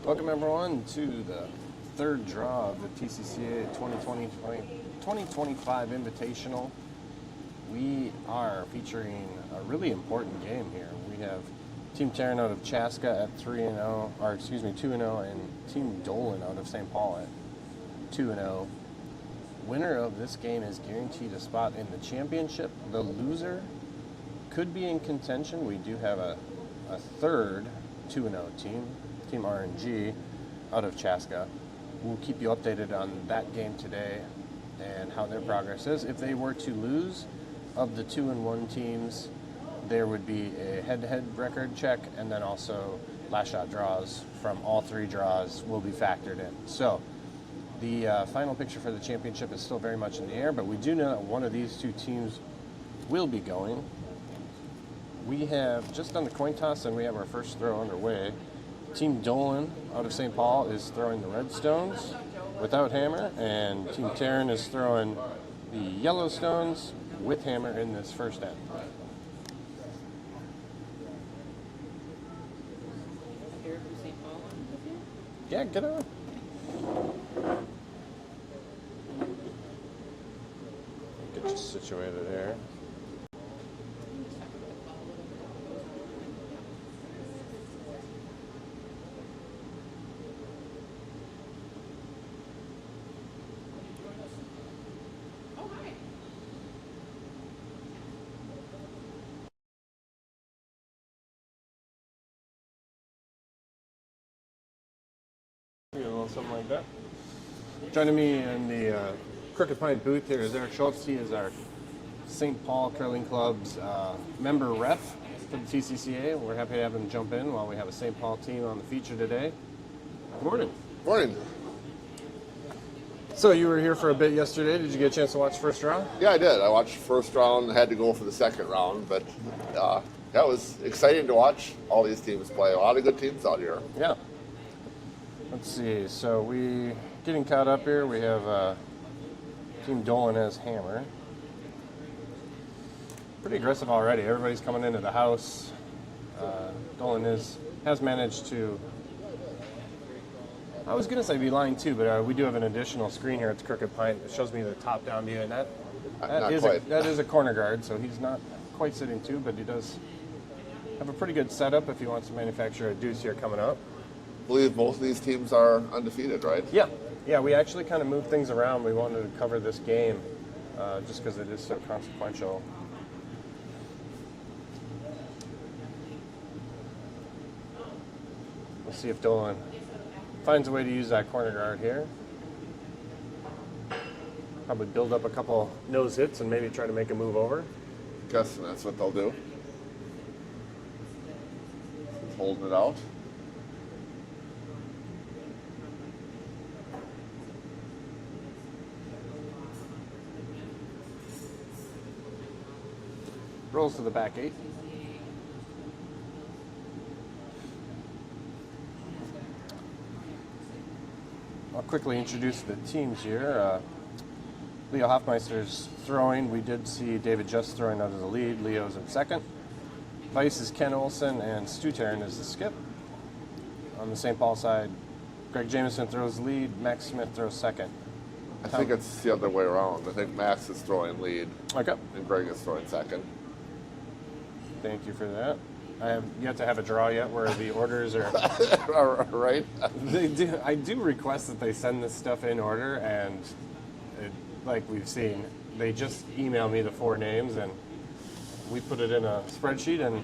Welcome everyone to the third draw of the TCCA 2025 Invitational. We are featuring a really important game here. We have Team Taran out of Chaska at 3-0, or excuse me, 2-0, and Team Dolan out of St. Paul at 2-0. Winner of this game is guaranteed a spot in the championship. The loser could be in contention. We do have a third 2-0 team, Team RNG out of Chaska. We'll keep you updated on that game today and how their progress is. If they were to lose, of the 2-1 teams, there would be a head-to-head record check, and then also last shot draws from all three draws will be factored in. So the final picture for the championship is still very much in the air, but we do know that one of these two teams will be going. We have just done the coin toss, and we have our first throw underway. Team Dolan out of St. Paul is throwing the red stones without hammer, and Team Taran is throwing the yellow stones with hammer in this first end. Yeah, get on. Get you situated here. A little something like that. Joining me in the Crooked Pint booth here is Eric Schultz. He is our St. Paul Curling Club's member rep for the TCCA. We're happy to have him jump in while we have a St. Paul team on the feature today. Good morning. Morning. So you were here for a bit yesterday. Did you get a chance to watch first round? Yeah, I did. I watched first round, had to go for the second round, but that was exciting to watch all these teams play. A lot of good teams out here. Yeah. Let's see, so we getting caught up here. We have Team Dolan has hammer. Pretty aggressive already. Everybody's coming into the house. Dolan has managed to, I was going to say be lying too, but we do have an additional screen here at the Crooked Pint. It shows me the top-down view, and that is a corner guard, so he's not quite sitting two, but he does have a pretty good setup if he wants to manufacture a deuce here coming up. I believe most of these teams are undefeated, right? Yeah, we actually kind of moved things around. We wanted to cover this game just because it is so consequential. We'll see if Dolan finds a way to use that corner guard here. Probably build up a couple nose hits and maybe try to make a move over. Guessing that's what they'll do. He's holding it out. Rolls to the back eight. I'll quickly introduce the teams here. Leo Hoffmeister's throwing. We did see David Just throwing out of the lead. Leo's in second. Vice is Ken Olson, and Stu Taran is the skip. On the St. Paul side, Greg Jameson throws lead. Max Smith throws second. I think it's the other way around. I think Max is throwing lead. Okay. And Greg is throwing second. Thank you for that. I have yet to have a draw yet where the orders are right. I do request that they send this stuff in order, and like we've seen, they just email me the four names, and we put it in a spreadsheet, and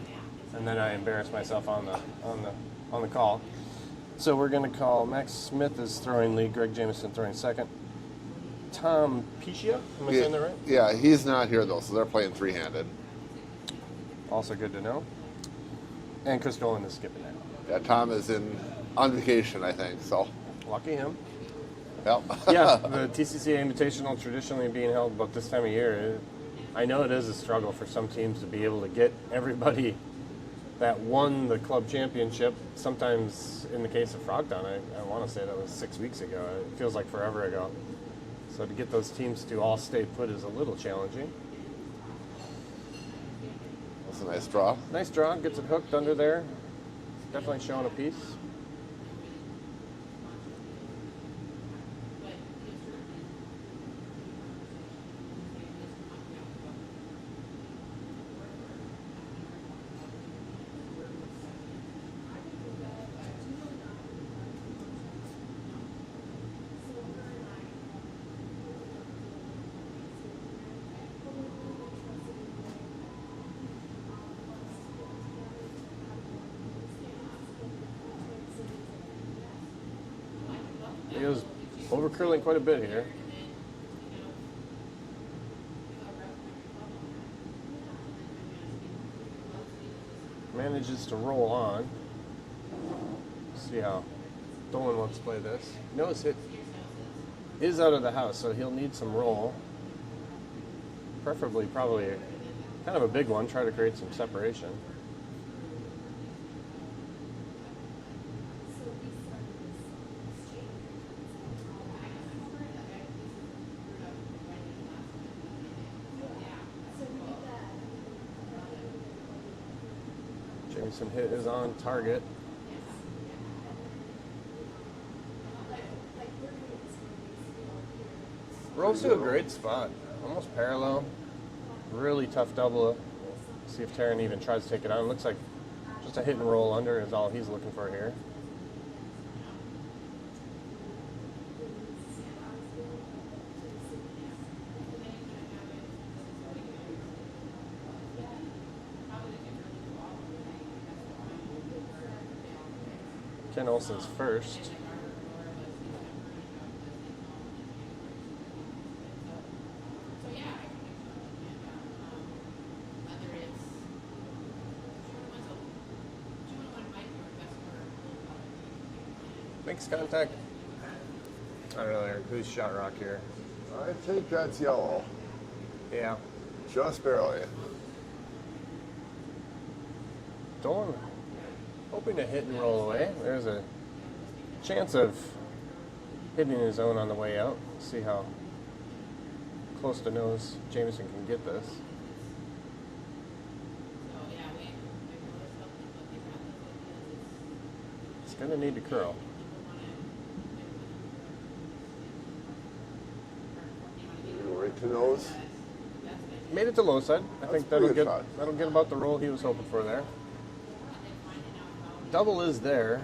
then I embarrass myself on the call. So we're going to call Max Smith is throwing lead, Greg Jameson throwing second. Tom Pichia, am I saying that right? Yeah, he's not here though, so they're playing three-handed. Also good to know. And Chris Dolan is skipping that. Yeah, Tom is on vacation, I think, so. Lucky him. Yep. Yeah, the TCCA Invitational traditionally being held about this time of year. I know it is a struggle for some teams to be able to get everybody that won the club championship. Sometimes, in the case of Frogtown, I want to say that was 6 weeks ago. It feels like forever ago. So to get those teams to all stay put is a little challenging. That's a nice draw. Nice draw. Gets it hooked under there. Definitely showing a piece. Over curling quite a bit here. Manages to roll on. See how Dolan wants to play this. Notice it is out of the house, so he'll need some roll. Preferably, probably kind of a big one. Try to create some separation. Jameson hit is on target. Rolls to a great spot, almost parallel. Really tough double. See if Taran even tries to take it on. Looks like just a hit and roll under is all he's looking for here. Ken Olsen's first. Makes contact. I don't know, Eric. Who's shot rock here? I think that's yellow. Yeah. Just barely. Dolan hoping to hit and roll away. There's a chance of hitting his own on the way out. See how close to nose Jameson can get this. It's going to need to curl. Right to nose. Made it to low side. I think pretty that'll good get shot. that'll get about the roll he was hoping for there. Double is there.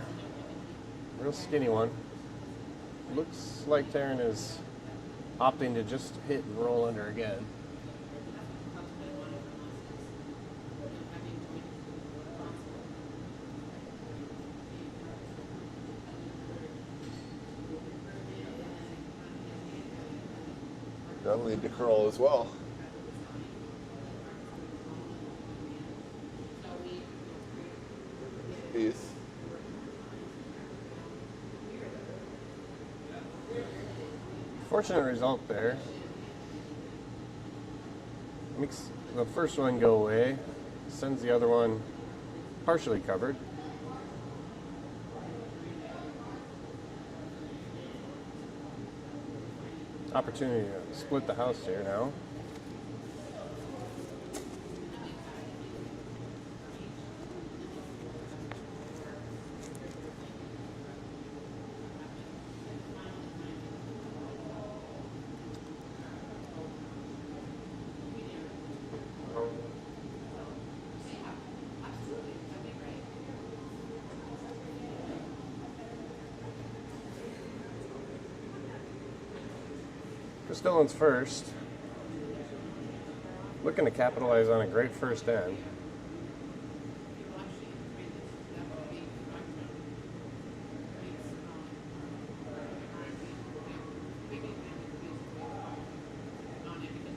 Real skinny one. Looks like Taran is opting to just hit and roll under again. That'll need to curl as well. Piece. Fortunate result there. Makes the first one go away. Sends the other one partially covered. Opportunity to split the house here now. Chris Dolan's first. Looking to capitalize on a great first end.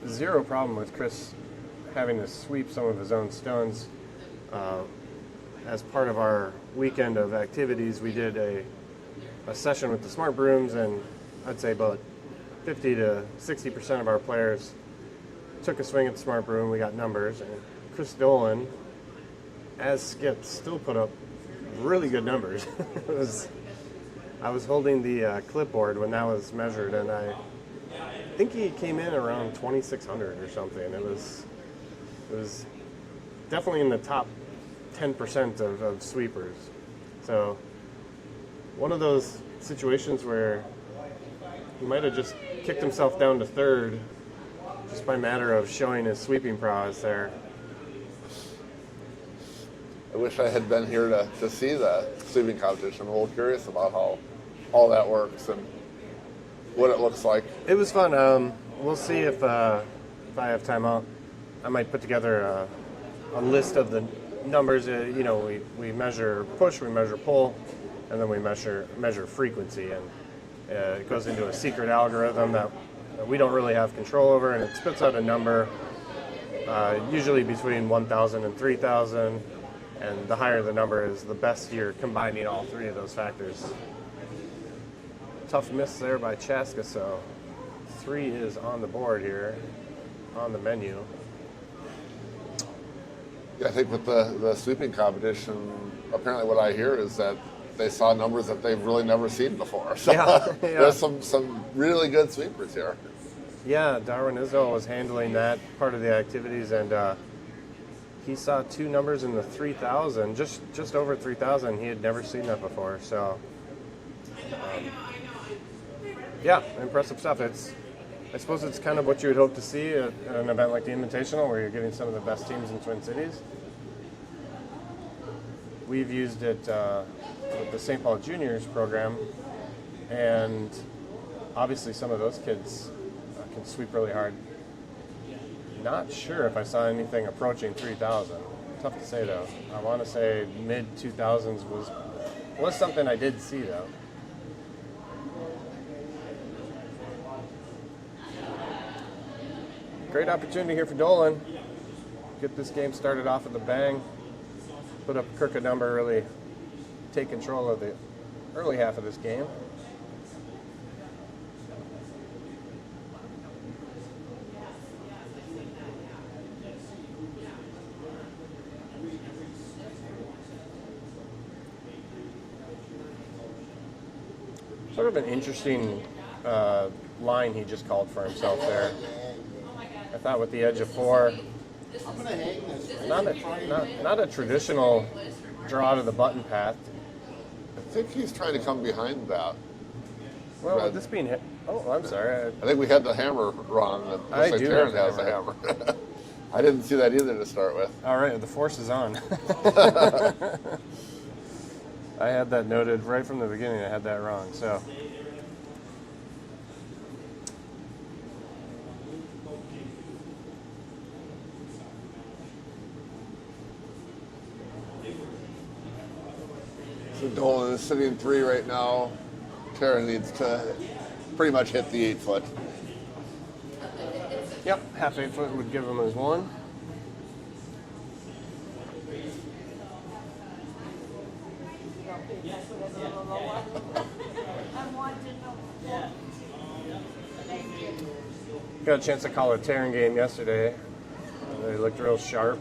Zero problem with Chris having to sweep some of his own stones. As part of our weekend of activities, we did a session with the Smart Brooms, and I'd say about 50 to 60% of our players took a swing at the Smart Broom. We got numbers, and Chris Dolan, as skipped, still put up really good numbers. I was holding the clipboard when that was measured, and I think he came in around 2,600 or something. It was definitely in the top 10% of sweepers. So one of those situations where he might have just kicked himself down to third just by matter of showing his sweeping prowess there. I wish I had been here to see the sweeping competition. I'm a little curious about how all that works and what it looks like. It was fun. We'll see if I have time out. I might put together a list of the numbers. We measure push, we measure pull, and then we measure frequency. And It goes into a secret algorithm that we don't really have control over, and it spits out a number, usually between 1,000 and 3,000, and the higher the number is, the best you're combining all three of those factors. Tough miss there by Chaska, so 3 is on the board here, on the menu. Yeah, I think with the sweeping competition, apparently what I hear is that they saw numbers that they've really never seen before. So there's some really good sweepers here. Yeah, Darwin Izzo was handling that part of the activities, and he saw 2 numbers in the 3,000, just over 3,000. He had never seen that before. So, yeah, impressive stuff. I suppose it's kind of what you would hope to see at an event like the Invitational, where you're getting some of the best teams in Twin Cities. We've used it with the St. Paul Juniors program, and obviously some of those kids can sweep really hard. Not sure if I saw anything approaching 3,000. Tough to say though. I want to say mid 2000s was something I did see though. Great opportunity here for Dolan. Get this game started off with a bang. Put up a crooked number, really take control of the early half of this game. Sort of an interesting line he just called for himself there. I thought with the edge of 4, not a traditional draw to the button path. I think he's trying to come behind that. Well, with this being hit, oh, I'm sorry. I think we had the hammer wrong. It looks like Taran has the hammer. I didn't see that either to start with. All right, the force is on. I had that noted right from the beginning. I had that wrong. So. So Dolan is sitting 3 right now. Taran needs to pretty much hit the 8-foot. Yep, half 8-foot would give him his 1. Got a chance to call a Taran game yesterday. They looked real sharp.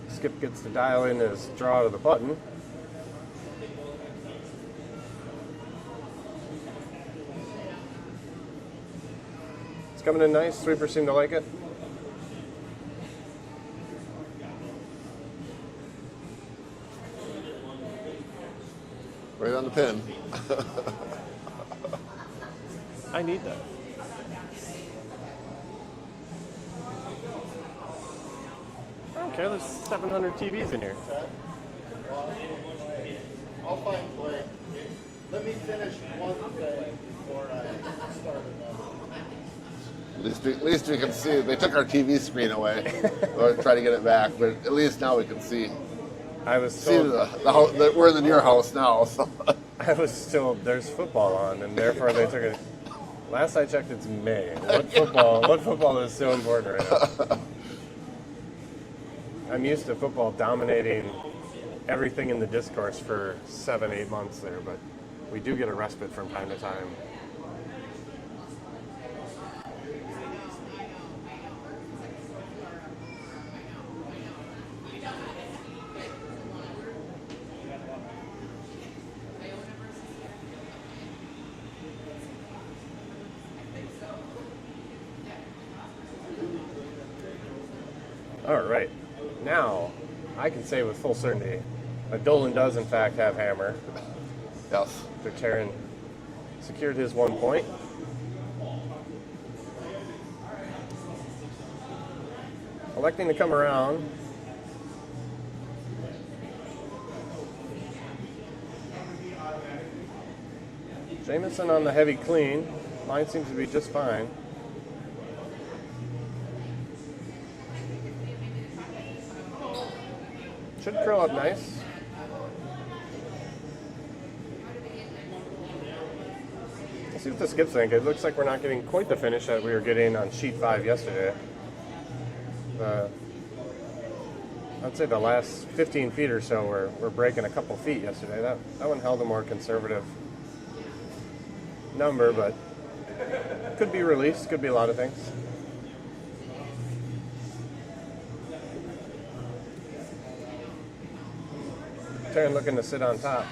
Skip gets to dial in his draw to the button. It's coming in nice. Sweepers seem to like it. Right on the pin. I need that. Okay, there's 700 TVs in here. I'll find Blake. Let me finish one thing before I start another. At least we can see. They took our TV screen away. We'll try to get it back, but at least now we can see. I was See told the house, we're in the near house now. So. I was told there's football on, and therefore they took it. Last I checked, it's May. What football is so important right now? I'm used to football dominating everything in the discourse for 7-8 months there, but we do get a respite from time to time. All right. Now, I can say with full certainty that Dolan does, in fact, have hammer. Yes. After Taran secured his 1 point. Electing to come around. Jamison on the heavy clean. Mine seems to be just fine. Should curl up nice. Let's see what the skips think. It looks like we're not getting quite the finish that we were getting on sheet 5 yesterday. I'd say the last 15 feet or so we're breaking a couple feet yesterday. That one held a more conservative number, but could be released, could be a lot of things. Taran looking to sit on top.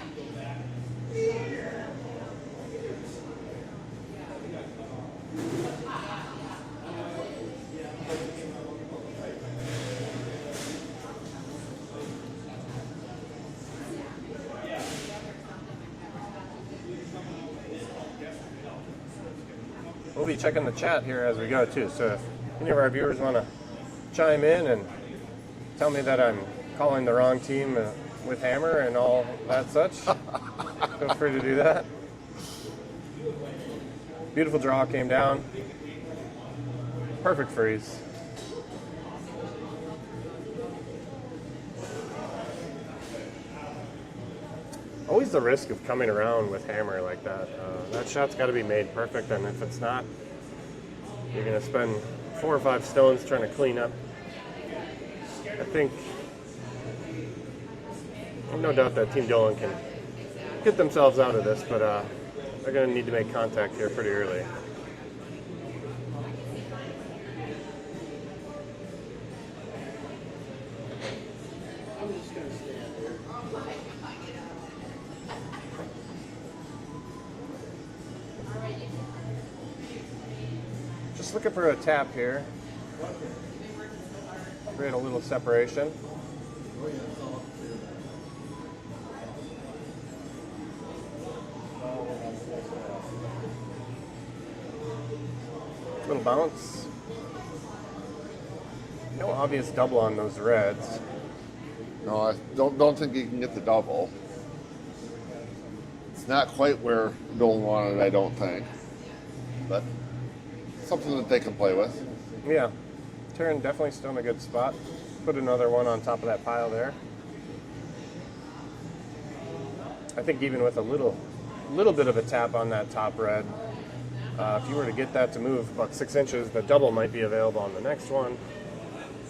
We'll be checking the chat here as we go too, so if any of our viewers want to chime in and tell me that I'm calling the wrong team with hammer and all that such, feel free to do that. Beautiful draw came down. Perfect freeze. Always the risk of coming around with hammer like that. That shot's got to be made perfect, and if it's not, you're going to spend 4 or 5 stones trying to clean up. I think, no doubt that Team Dolan can get themselves out of this, but they're going to need to make contact here pretty early. I'm just going to stand here. Just looking for a tap here. Create a little separation. Little bounce. No obvious double on those reds. No, I don't think you can get the double. It's not quite where Dolan wanted, I don't think. But something that they can play with. Yeah. Taran definitely still in a good spot. Put another one on top of that pile there. I think even with a little bit of a tap on that top red, if you were to get that to move about 6 inches, the double might be available on the next one.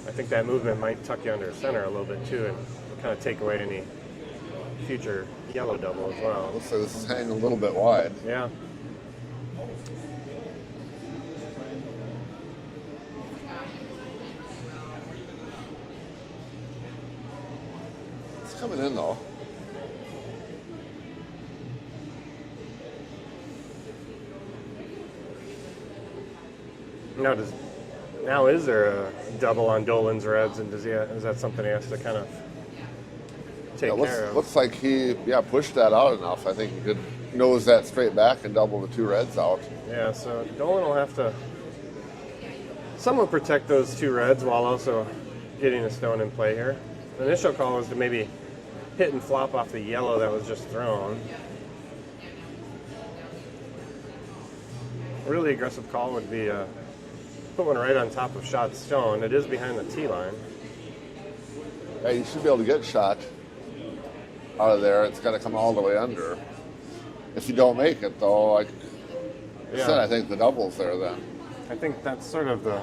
I think that movement might tuck you under center a little bit too, and kind of take away any future yellow double as well. Looks like this is hanging a little bit wide. Yeah. It's coming in though. Now is there a double on Dolan's reds, and is that something he has to kind of take care of? Looks like he pushed that out enough. I think he could nose that straight back and double the 2 reds out. Yeah, so Dolan will have to somewhat protect those 2 reds while also getting a stone in play here. The initial call was to maybe hit and flop off the yellow that was just thrown. A really aggressive call would be put one right on top of shot stone. It is behind the tee line. Yeah, you should be able to get shot out of there. It's got to come all the way under. If you don't make it, though, like I said, I think the double's there then. I think that's sort of the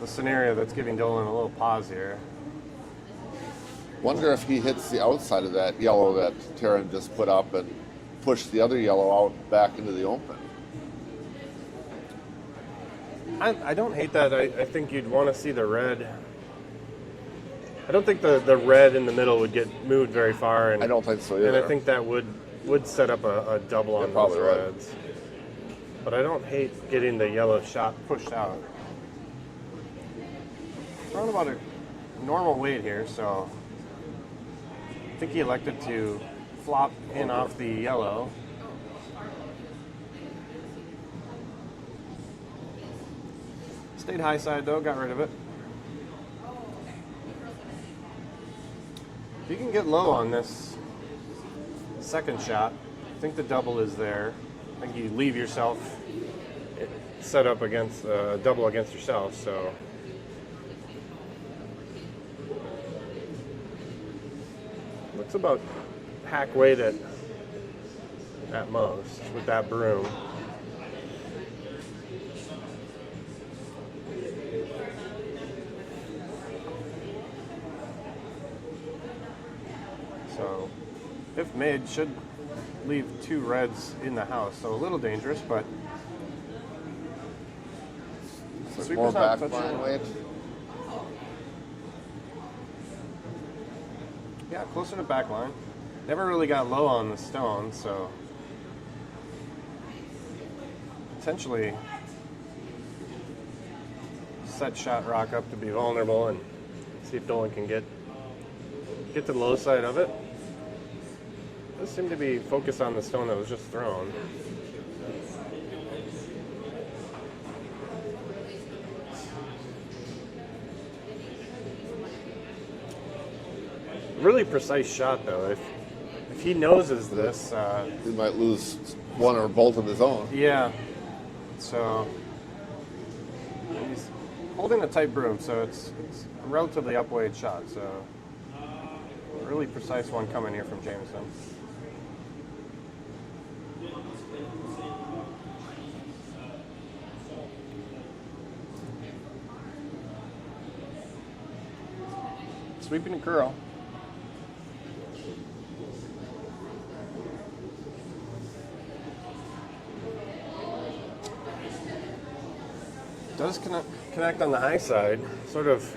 scenario that's giving Dolan a little pause here. Wonder if he hits the outside of that yellow that Taran just put up and pushed the other yellow out back into the open. I don't hate that. I think you'd want to see the red. I don't think the red in the middle would get moved very far. And I don't think so either. And I think that would set up a double on those reds. But I don't hate getting the yellow shot pushed out. Around about a normal weight here, so I think he elected to flop in off the yellow. Stayed high side though, got rid of it. If you can get low on this second shot, think the double is there. I think you leave yourself set up against double against yourself, so. Looks about hack weight at most with that broom. So, if made, should leave 2 reds in the house. So a little dangerous, but So more back line weight. Yeah, closer to back line. Never really got low on the stone, so potentially set shot rock up to be vulnerable and see if Dolan can get to the low side of it. Does seem to be focused on the stone that was just thrown. Really precise shot though. If he noses this, He might lose one or both of his own. yeah. So he's holding a tight broom, so it's a relatively upweight shot. So a really precise one coming here from Jameson. Sweeping a curl. Does connect on the high side, sort of.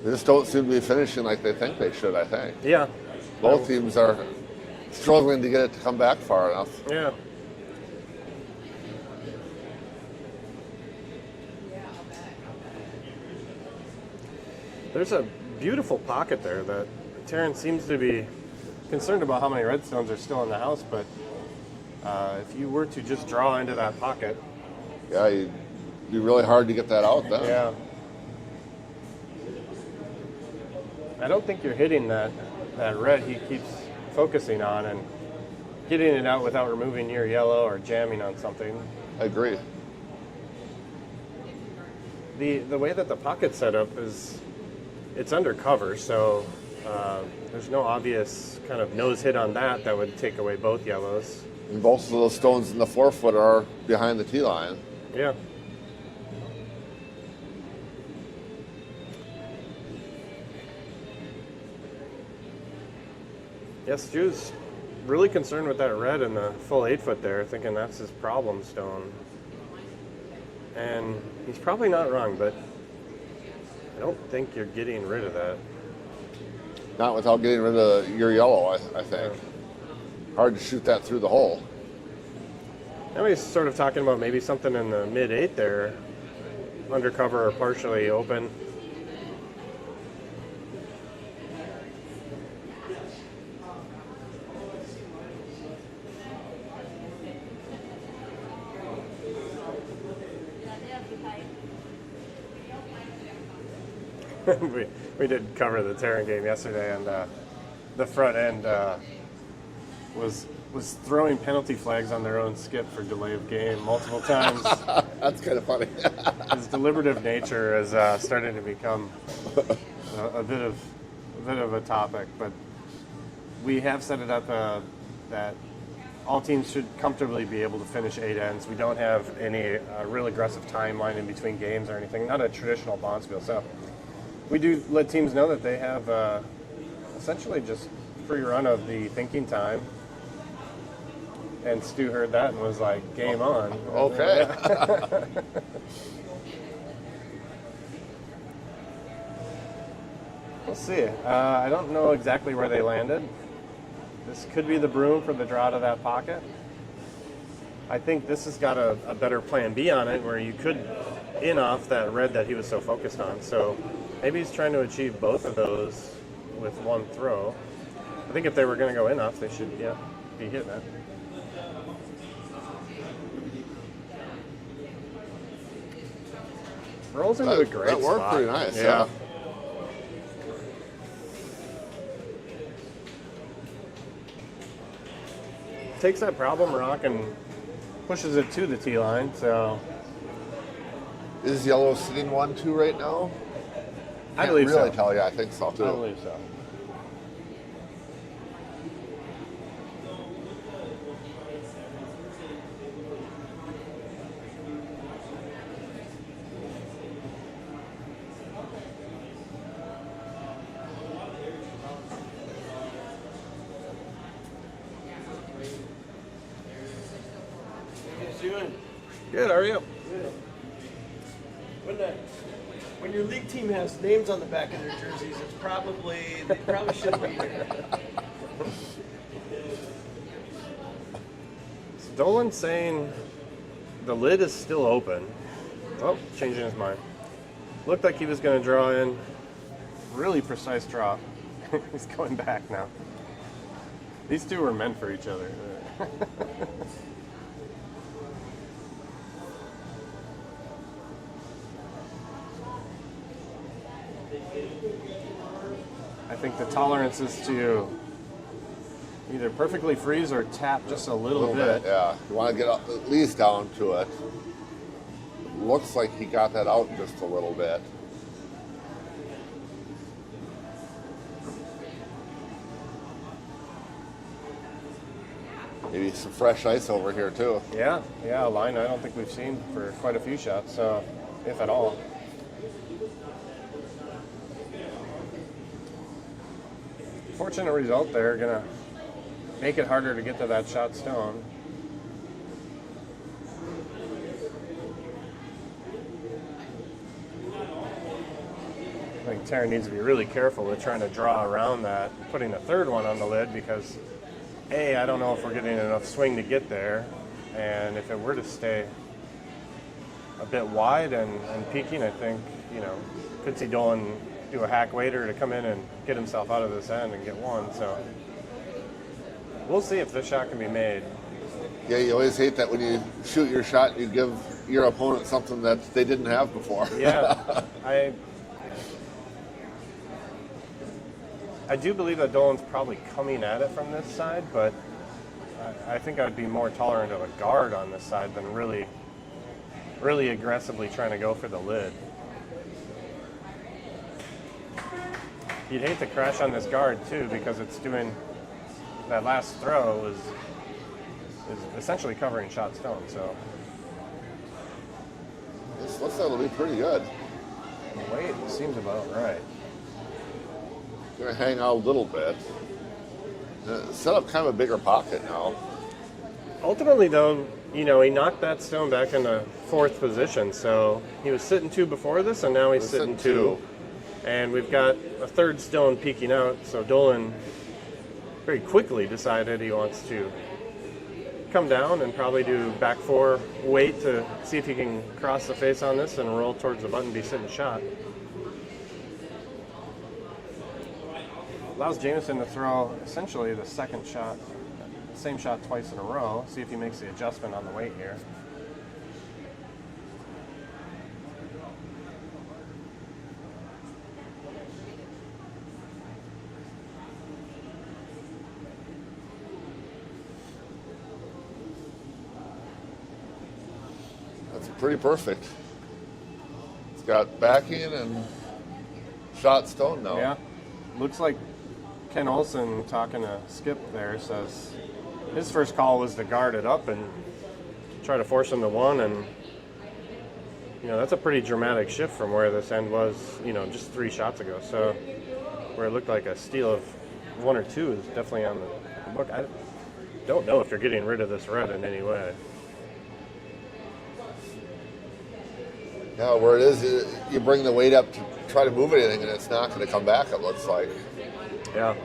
They just don't seem to be finishing like they think they should, I think. Yeah. Both teams are struggling to get it to come back far enough. Yeah. There's a beautiful pocket there that Taran seems to be concerned about how many redstones are still in the house, but if you were to just draw into that pocket. Yeah, it'd be really hard to get that out then. Yeah. I don't think you're hitting that red he keeps focusing on and getting it out without removing your yellow or jamming on something. I agree. The way that the pocket's set up is it's undercover, so there's no obvious kind of nose hit on that would take away both yellows. And both of those stones in the 4-foot are behind the tee line. Yeah. Yes, Stu's really concerned with that red in the full 8-foot there, thinking that's his problem stone. And he's probably not wrong, but I don't think you're getting rid of that. Not without getting rid of your yellow, I think. Hard to shoot that through the hole. Now he's sort of talking about maybe something in the mid-8 there, undercover or partially open. we did cover the Taran game yesterday, and the front end was throwing penalty flags on their own skip for delay of game multiple times. That's kind of funny. His deliberative nature is starting to become a bit of a topic, but we have set it up that all teams should comfortably be able to finish 8 ends. We don't have any real aggressive timeline in between games or anything. Not a traditional bonspiel. So we do let teams know that they have essentially just free run of the thinking time. And Stu heard that and was like, game on. Okay. We'll see. I don't know exactly where they landed. This could be the broom for the draw to that pocket. I think this has got a better plan B on it where you could in off that red that he was so focused on. So maybe he's trying to achieve both of those with one throw. I think if they were going to go in off, they should be hitting it. Rolls into a great That worked spot. pretty nice. Yeah. takes that problem rock and pushes it to the tee line. So Is yellow sitting 1-2 right now? I believe Can't really so. tell you. I think so too. I believe so. Good, how are you? When your league team has names on the back of their jerseys, it's probably they probably shouldn't be here. Dolan saying the lid is still open. Oh, changing his mind. Looked like he was going to draw in. Really precise draw. He's going back now. These two were meant for each other. I think the tolerance is to either perfectly freeze or tap just a little bit. Yeah. You want to get up, at least down to it. Looks like he got that out just a little bit. Maybe some fresh ice over here too. Yeah, a line I don't think we've seen for quite a few shots, so if at all. Fortunate result there, gonna make it harder to get to that shot stone. I think Taran needs to be really careful with trying to draw around that, putting a third one on the lid, because A, I don't know if we're getting enough swing to get there, and if it were to stay a bit wide and peaking, I think, could see Dolan do a hack waiter to come in and get himself out of this end and get one. So we'll see if this shot can be made. Yeah, you always hate that when you shoot your shot and you give your opponent something that they didn't have before. Yeah, I do believe that Dolan's probably coming at it from this side, but I think I'd be more tolerant of a guard on this side than really aggressively trying to go for the lid. You'd hate to crash on this guard too, because it's doing that last throw is essentially covering shot stone. So This looks like it'll be pretty good. the weight seems about right. Gonna hang out a little bit. Set up kind of a bigger pocket now. Ultimately, though, he knocked that stone back into fourth position. So he was sitting 2 before this, and now he's sitting 2. And we've got a third stone peeking out. So Dolan very quickly decided he wants to come down and probably do back 4 weight to see if he can cross the face on this and roll towards the button, be sitting shot. Allows Jameson to throw essentially the second shot, same shot twice in a row. See if he makes the adjustment on the weight here. That's pretty perfect. It's got backing and shot stone now. Yeah, looks like Ken Olson, talking to Skip there, says his first call was to guard it up and try to force him to one, and that's a pretty dramatic shift from where this end was, just 3 shots ago. So where it looked like a steal of 1 or 2 is definitely on the book. I don't know if you're getting rid of this red in any way. Yeah, where it is, you bring the weight up to try to move anything, and it's not going to come back, it looks like. Yeah.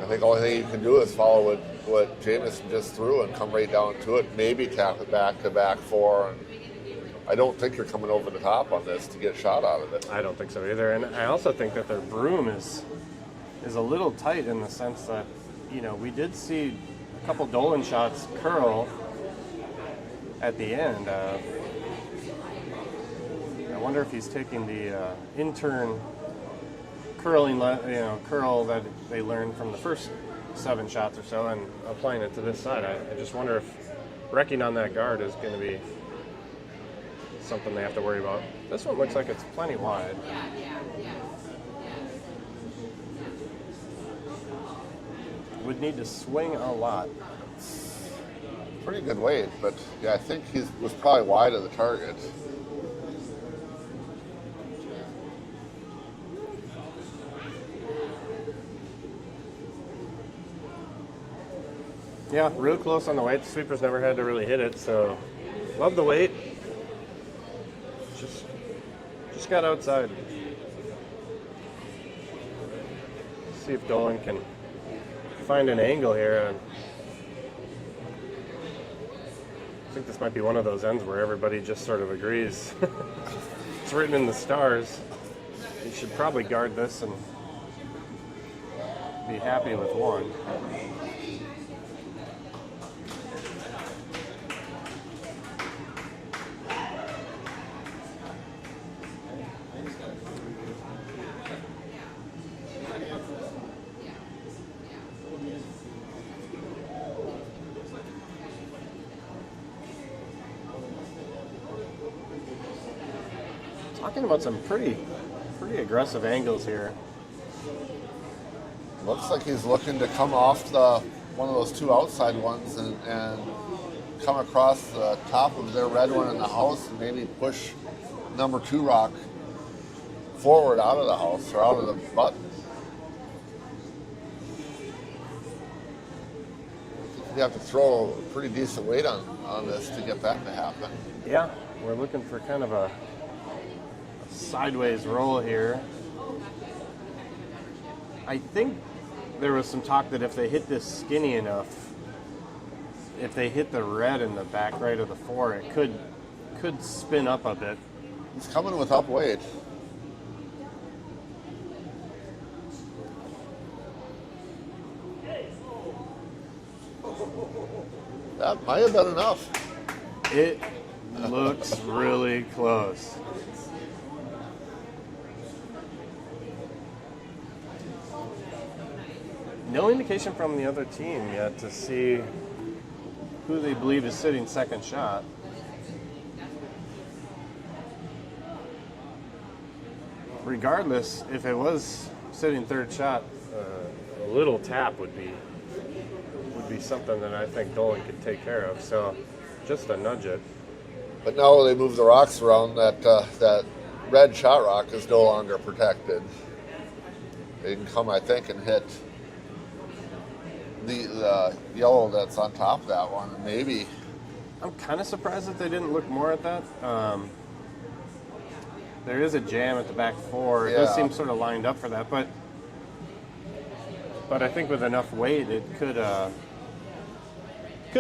I think the only thing you can do is follow what Jameson just threw and come right down to it, maybe tap it back to back 4. And I don't think you're coming over the top on this to get a shot out of it. I don't think so either. And I also think that their broom is a little tight in the sense that, we did see a couple Dolan shots curl at the end. I wonder if he's taking the intern curling, curl that they learned from the first 7 shots or so and applying it to this side. I just wonder if wrecking on that guard is going to be something they have to worry about. This one looks like it's plenty wide. Would need to swing a lot. Pretty good weight, but yeah, I think he was probably wide of the target. Yeah, real close on the weight. The sweeper's never had to really hit it, so love the weight. Just got outside. See if Dolan can find an angle here. I think this might be one of those ends where everybody just sort of agrees. It's written in the stars. You should probably guard this and be happy with one. Talking about some pretty aggressive angles here. Looks like he's looking to come off one of those 2 outside ones and come across the top of their red one in the house and maybe push number 2 rock forward out of the house or out of the button. You have to throw a pretty decent weight on this to get that to happen. Yeah, we're looking for kind of a sideways roll here. I think there was some talk that if they hit this skinny enough, if they hit the red in the back right of the 4, it could spin up a bit. He's coming with up weight. That might have been enough. It looks really close. No indication from the other team yet to see who they believe is sitting second shot. Regardless, if it was sitting third shot, a little tap would be something that I think Dolan could take care of. So just a nudge it. But now they move the rocks around, that red shot rock is no longer protected. They can come, I think, and hit the yellow that's on top of that one. And maybe. I'm kind of surprised that they didn't look more at that. There is a jam at the back 4. It does seem sort of lined up for that, but I think with enough weight, it could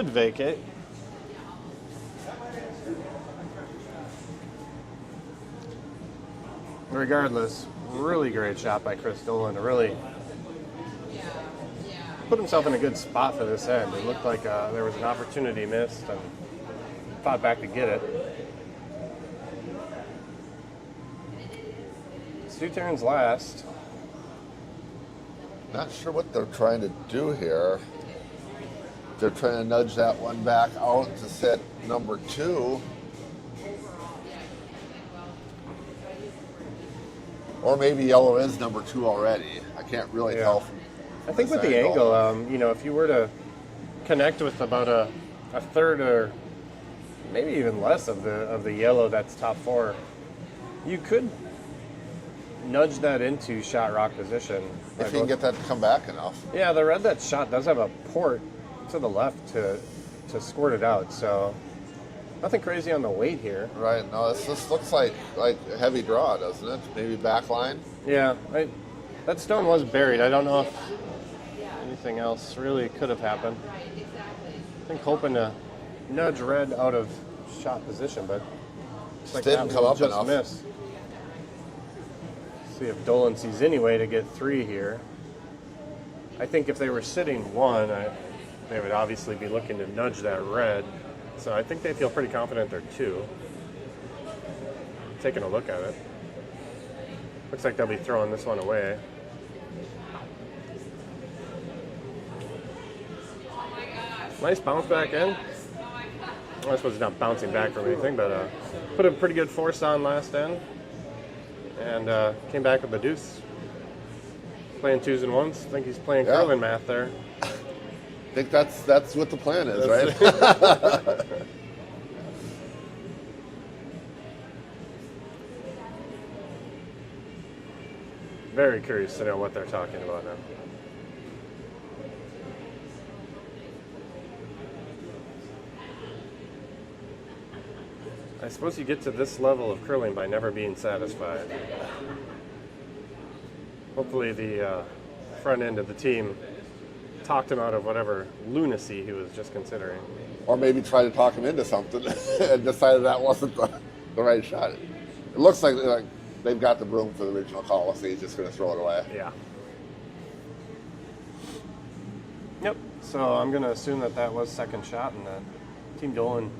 vacate. Regardless, really great shot by Chris Dolan to really put himself in a good spot for this end. It looked like there was an opportunity missed and fought back to get it. Stu Taran's last. Not sure what they're trying to do here. They're trying to nudge that one back out to set number 2. Or maybe yellow is number 2 already. I can't really tell from I think with the angle, if you were to connect with about a third or maybe even less of the yellow that's top 4, you could nudge that into shot rock position. If you can get that to come back enough. Yeah, the red that shot does have a port to the left to squirt it out, so nothing crazy on the weight here. Right, no, this looks like a heavy draw, doesn't it? Maybe back line? Yeah, that stone was buried. I don't know if anything else really could have happened. I think hoping to nudge red out of shot position, but it's like didn't that come one up just enough. missed. See if Dolan sees any way to get 3 here. I think if they were sitting 1, they would obviously be looking to nudge that red. So I think they feel pretty confident they're 2. Taking a look at it. Looks like they'll be throwing this one away. Nice bounce back in. Well, I suppose he's not bouncing back from anything, but put a pretty good force on last end. And came back with the deuce. Playing 2s and 1s. I think he's playing curling math there. I think that's what the plan is, right? Very curious to know what they're talking about now. I suppose you get to this level of curling by never being satisfied. Hopefully the front end of the team talked him out of whatever lunacy he was just considering. Or maybe try to talk him into something and decided that wasn't the right shot. It looks like they've got the broom for the original call, so he's just going to throw it away. Yeah. Yep. So I'm going to assume that was second shot, and that Team Dolan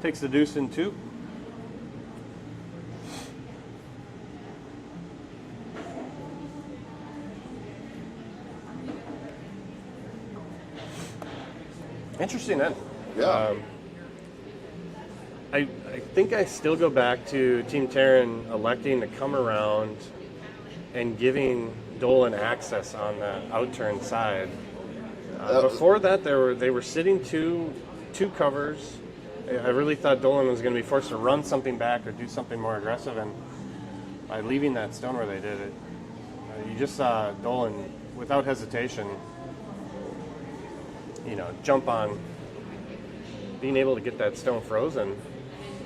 takes the deuce in 2. Interesting then. Yeah. I think I still go back to Team Taran electing to come around and giving Dolan access on the outturn side. Before that, they were sitting two covers. I really thought Dolan was going to be forced to run something back or do something more aggressive, and by leaving that stone where they did it, you just saw Dolan, without hesitation, jump on being able to get that stone frozen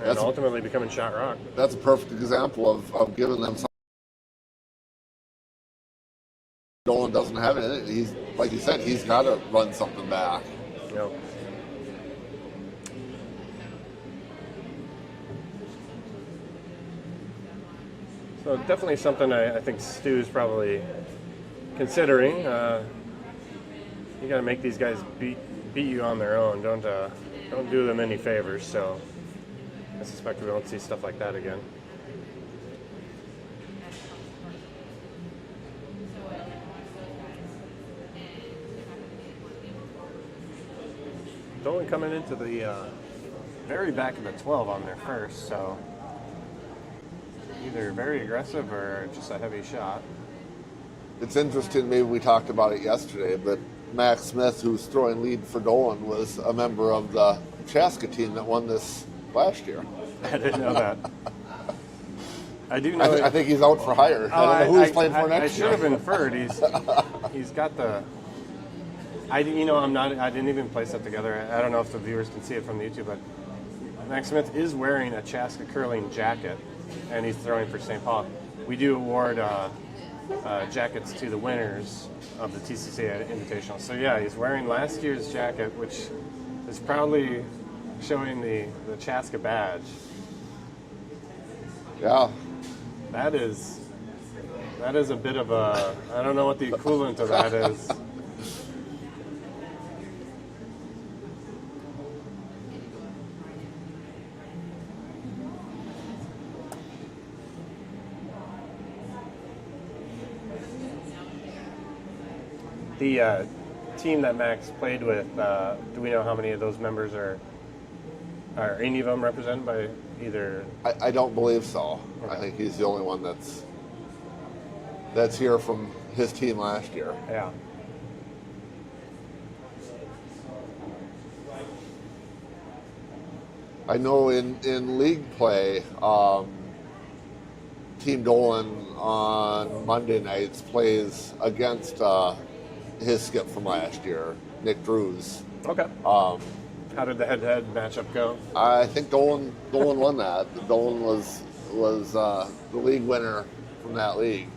and ultimately becoming shot rock. That's a perfect example of giving them something. Dolan doesn't have it. He's, like you said, he's got to run something back. Yep. So definitely something I think Stu's probably considering. You got to make these guys beat you on their own. Don't do them any favors. So I suspect we won't see stuff like that again. Dolan coming into the very back of the 12 on their first, so either very aggressive or just a heavy shot. It's interesting, maybe we talked about it yesterday, but Max Smith, who's throwing lead for Dolan, was a member of the Chaska team that won this last year. I didn't know that. I do know. I think he's out for hire. I don't know who he's playing for next year. I should have inferred he's got the. I didn't even place that together. I don't know if the viewers can see it from the YouTube, but Max Smith is wearing a Chaska curling jacket, and he's throwing for St. Paul. We do award jackets to the winners of the TCCA Invitational. So yeah, he's wearing last year's jacket, which is proudly showing the Chaska badge. Yeah. That is a bit of a, I don't know what the equivalent of that is. The team that Max played with, do we know how many of those members are any of them represented by either? I don't believe so. Okay. I think he's the only one that's here from his team last year. Yeah. I know in league play, Team Dolan on Monday nights plays against his skip from last year, Nick Drews. Okay. How did the head-to-head matchup go? I think Dolan won that. Dolan was the league winner from that league.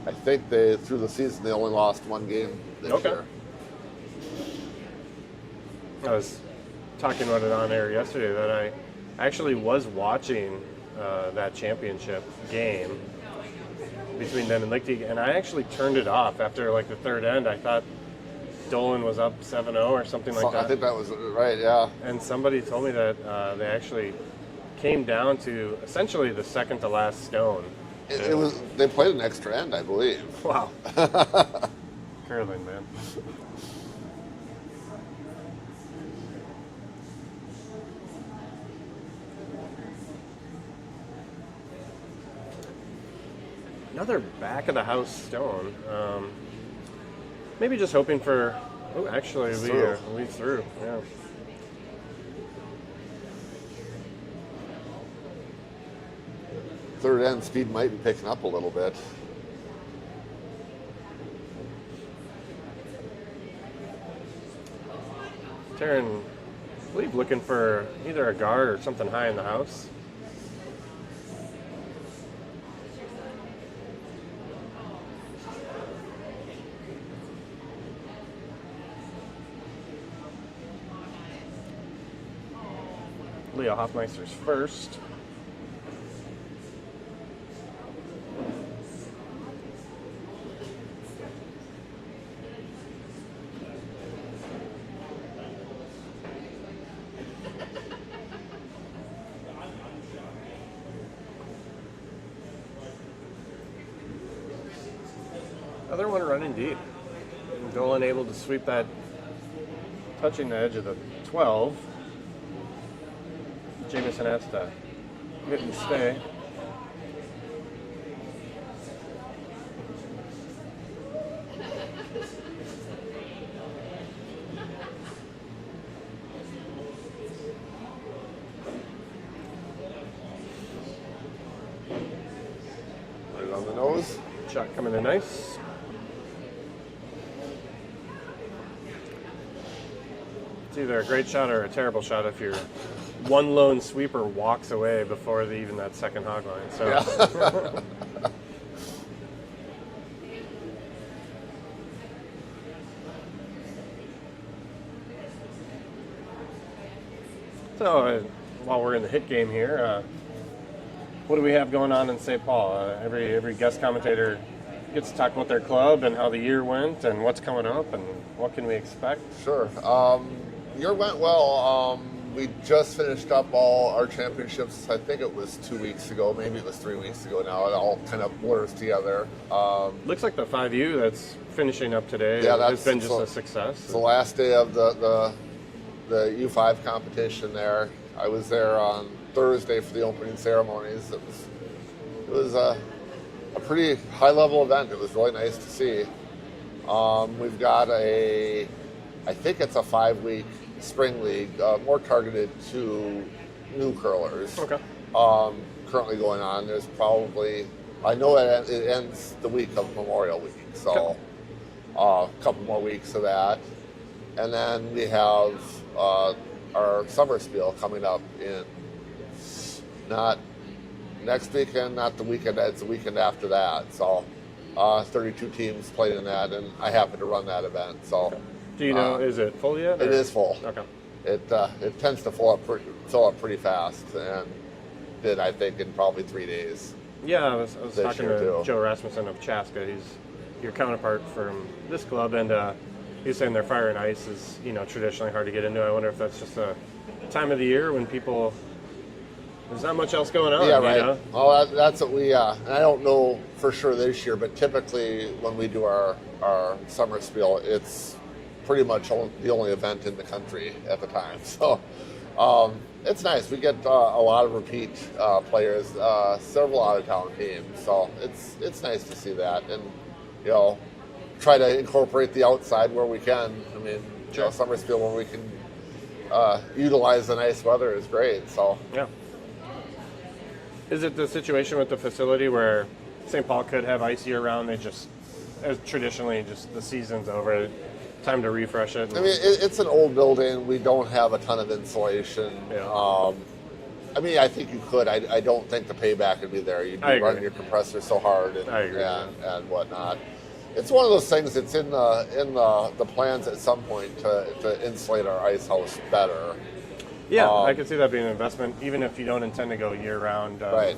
I think through the season they only lost one game this year. I was talking about it on air yesterday that I actually was watching that championship game between them and Lichty, and I actually turned it off after like the third end. I thought Dolan was up 7-0 or something like that. I think that was right, yeah. And somebody told me that they actually came down to essentially the second to last stone. They played an extra end, I believe. Wow. curling, man. Another back of the house stone. Maybe just hoping for. Oh, actually, we threw. Yeah. Third end speed might be picking up a little bit. Taran, I believe, looking for either a guard or something high in the house. Leo Hoffmeister's first. Other one running deep. Dolan able to sweep that, touching the edge of the 12. Jameson has to hit and stay. Right on the nose. Shot coming in nice. It's either a great shot or a terrible shot if your one lone sweeper walks away before even that second hog line. So. Yeah. So while we're in the hit game here, what do we have going on in St. Paul? Every guest commentator gets to talk about their club and how the year went and what's coming up and what can we expect. Sure. Year went well. We just finished up all our championships. I think it was 2 weeks ago. Maybe it was 3 weeks ago now. It all kind of blurs together. Looks like the 5U that's finishing up today Yeah, has been just a success. It's the last day of the U5 competition there. I was there on Thursday for the opening ceremonies. It was a pretty high-level event. It was really nice to see. We've got I think it's a 5-week spring league, more targeted to new curlers. Okay. Currently going on. There's probably, I know it ends the week of Memorial Week, so a couple more weeks of that. And then we have our summer spiel coming up in not next weekend, not the weekend, it's the weekend after that. So 32 teams played in that, and I happen to run that event. So. Do you know, is it full yet? It is full. Okay. It tends to fill up pretty fast, and did, I think, in probably 3 days. Yeah, I was This talking year, to too. Joe Rasmussen of Chaska. He's your counterpart from this club, and he's saying their fire and ice is, traditionally hard to get into. I wonder if that's just a time of the year when there's not much else going on. Yeah, right. You know? Well, that's what we. And I don't know for sure this year, but typically when we do our summer spiel, it's pretty much the only event in the country at the time. So it's nice. We get a lot of repeat players, several out-of-town teams. So it's nice to see that, and try to incorporate the outside where we can. I mean, summer spiel where we can utilize the nice weather is great. So Yeah. Is it the situation with the facility where St. Paul could have ice year-round? They just, as traditionally, just the season's over. Time to refresh it. I mean, it's an old building. We don't have a ton of insulation. Yeah. I mean, I think you could. I don't think the payback would be there. You'd be running your compressor so hard and whatnot. It's one of those things that's in the plans at some point to insulate our ice house better. Yeah, I could see that being an investment, even if you don't intend to go year-round. Right.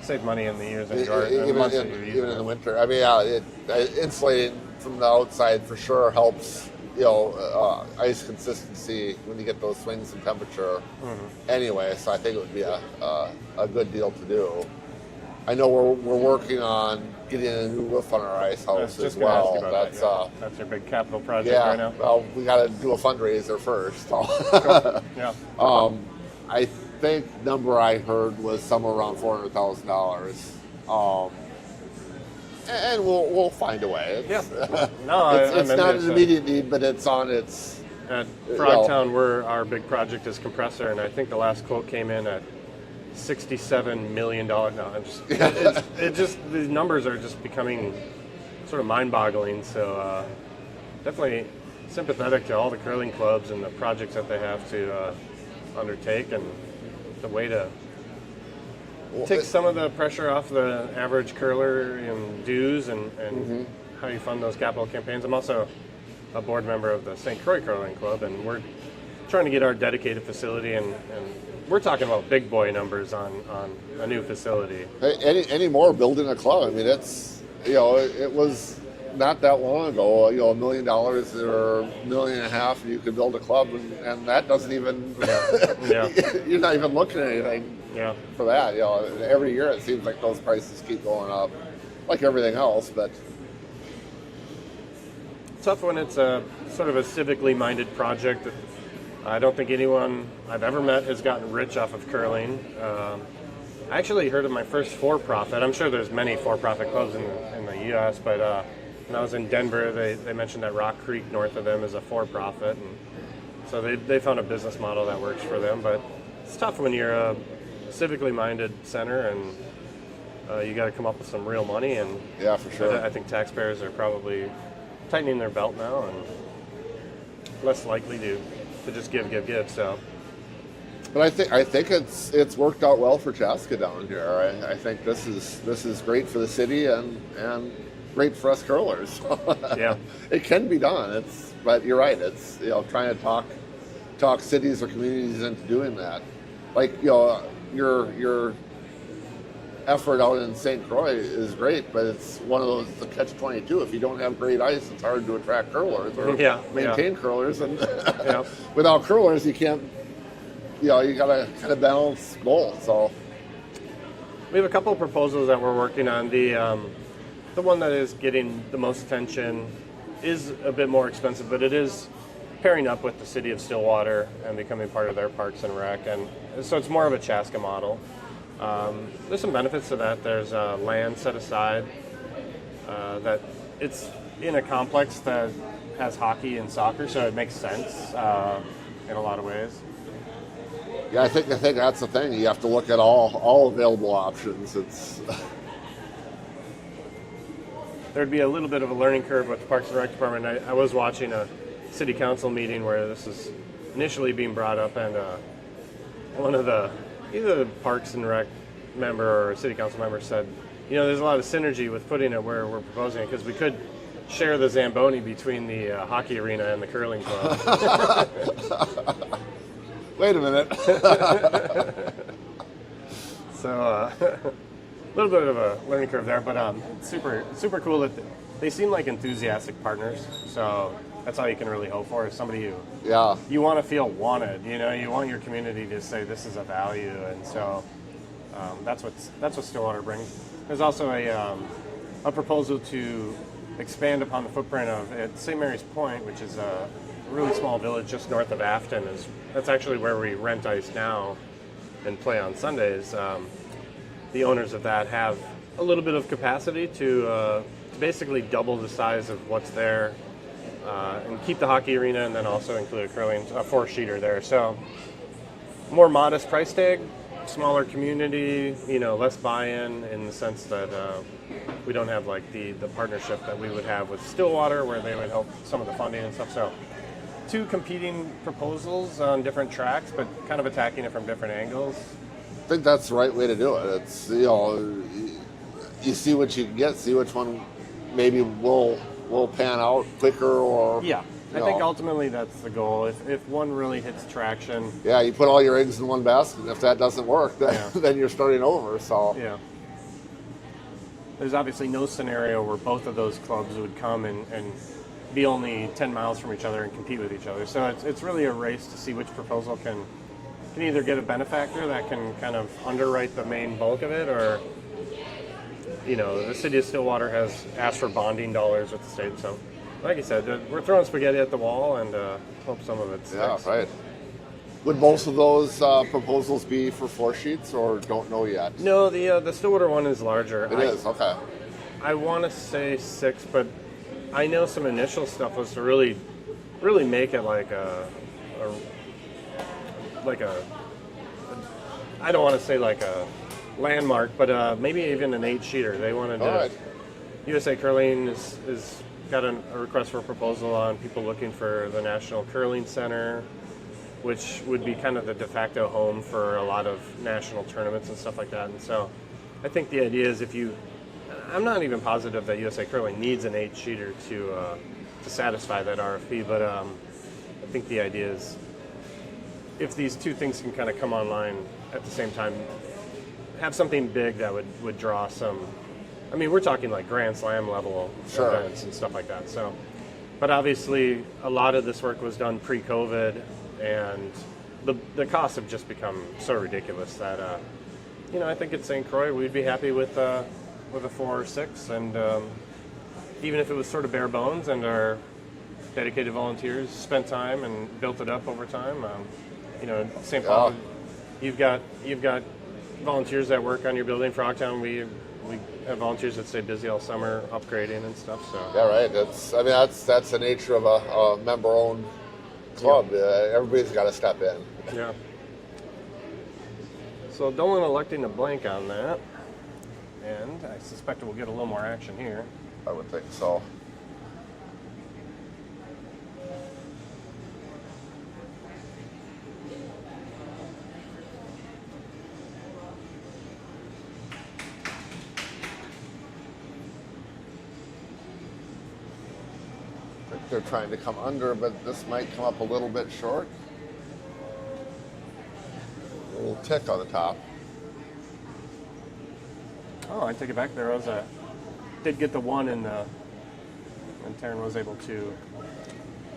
Save money in the years and even in the winter. I mean, insulating from the outside for sure helps. Ice consistency when you get those swings in temperature. Mm-hmm. Anyway, so I think it would be a good deal to do. I know we're working on getting a new roof on our ice I was house as just going to ask well. you about That's that. Yeah. That's your big capital project yeah. right now. Well, we got to do a fundraiser first. Yeah. I think number I heard was somewhere around $400,000. And we'll find a way. No, it's not an immediate need, but it's on its. At Frogtown, our big project is compressor, and I think the last quote came in at $67 million. No, I'm just these numbers are just becoming sort of mind-boggling. So definitely sympathetic to all the curling clubs and the projects that they have to undertake, and the way to take some of the pressure off the average curler in dues and how you fund those capital campaigns. I'm also a board member of the St. Croix Curling Club, and we're trying to get our dedicated facility, and we're talking about big boy numbers on a new facility. Any more building a club? I mean, it's it was not that long ago. $1 million or $1.5 million, and you could build a club, and that doesn't even. Yeah. You're not even looking at anything. Yeah. For that, every year it seems like those prices keep going up, like everything else. But tough when it's a sort of a civically minded project. I don't think anyone I've ever met has gotten rich off of curling. I actually heard of my first for-profit. I'm sure there's many for-profit clubs in the U.S., but when I was in Denver, they mentioned that Rock Creek north of them is a for-profit, and so they found a business model that works for them. But it's tough when you're a civically minded center and you got to come up with some real money. And yeah, for sure. I think taxpayers are probably tightening their belt now and less likely to just give. So, but I think it's worked out well for Chaska down here. I think this is great for the city and great for us curlers. Yeah, it can be done. But you're right. It's trying to talk cities or communities into doing that. Like your effort out in St. Croix is great, but it's one of those, the catch-22. If you don't have great ice, it's hard to attract curlers or maintain curlers. And without curlers, you can't, you got to kind of balance both. So we have a couple of proposals that we're working on. The one that is getting the most attention is a bit more expensive, but it is pairing up with the city of Stillwater and becoming part of their Parks and Rec, and so it's more of a Chaska model. There's some benefits to that. There's land set aside that it's in a complex that has hockey and soccer, so it makes sense in a lot of ways. Yeah, I think that's the thing. You have to look at all available options. There'd be a little bit of a learning curve with the Parks and Rec department. I was watching a city council meeting where this is initially being brought up, and one of either the Parks and Rec member or city council member said, there's a lot of synergy with putting it where we're proposing it, because we could share the Zamboni between the hockey arena and the curling club. Wait a minute. So a little bit of a learning curve there, but super cool that they seem like enthusiastic partners. So that's all you can really hope for, is somebody you want to feel wanted. You want your community to say this is a value, and so that's what Stillwater brings. There's also a proposal to expand upon the footprint of at St. Mary's Point, which is a really small village just north of Afton. That's actually where we rent ice now and play on Sundays. The owners of that have a little bit of capacity to basically double the size of what's there. And keep the hockey arena, and then also include a four-sheeter there. So more modest price tag, smaller community, less buy-in in the sense that we don't have like the partnership that we would have with Stillwater, where they would help some of the funding and stuff. So two competing proposals on different tracks, but kind of attacking it from different angles. I think that's the right way to do it. It's you see what you can get, see which one maybe will pan out quicker, or I think ultimately that's the goal. If one really hits traction, you put all your eggs in one basket, and if that doesn't work, then you're starting over. So there's obviously no scenario where both of those clubs would come and be only 10 miles from each other and compete with each other. So it's really a race to see which proposal can either get a benefactor that can kind of underwrite the main bulk of it, or the city of Stillwater has asked for bonding dollars with the state. So, like you said, we're throwing spaghetti at the wall and hope some of it sticks. Yeah, right. Would most of those proposals be for 4 sheets, or don't know yet? No, the Stillwater one is larger. It is, okay. I want to say 6, but I know some initial stuff was to really make it like a I don't want to say like a landmark, but maybe even an 8-sheeter. They wanted to. Right. USA Curling is got a request for a proposal on people looking for the National Curling Center, which would be kind of the de facto home for a lot of national tournaments and stuff like that. And so I think the idea is I'm not even positive that USA Curling needs an 8-sheeter to satisfy that RFP, but I think the idea is if these two things can kind of come online at the same time, have something big that would draw some. I mean, we're talking like Grand Slam level events and stuff like that. So, but obviously, a lot of this work was done pre-COVID, and the costs have just become so ridiculous that I think at St. Croix we'd be happy with a 4 or 6, and even if it was sort of bare bones and our dedicated volunteers spent time and built it up over time. St. Paul, you've got volunteers that work on your building. For Ogtown, we have volunteers that stay busy all summer upgrading and stuff. So yeah, right. That's the nature of a member-owned club. Everybody's got to step in. Yeah. So Dolan electing to blank on that, and I suspect we'll get a little more action here. I would think so. They're trying to come under, but this might come up a little bit short. A little tick on the top. Oh, I take it back. There was did get the 1 and Taran was able to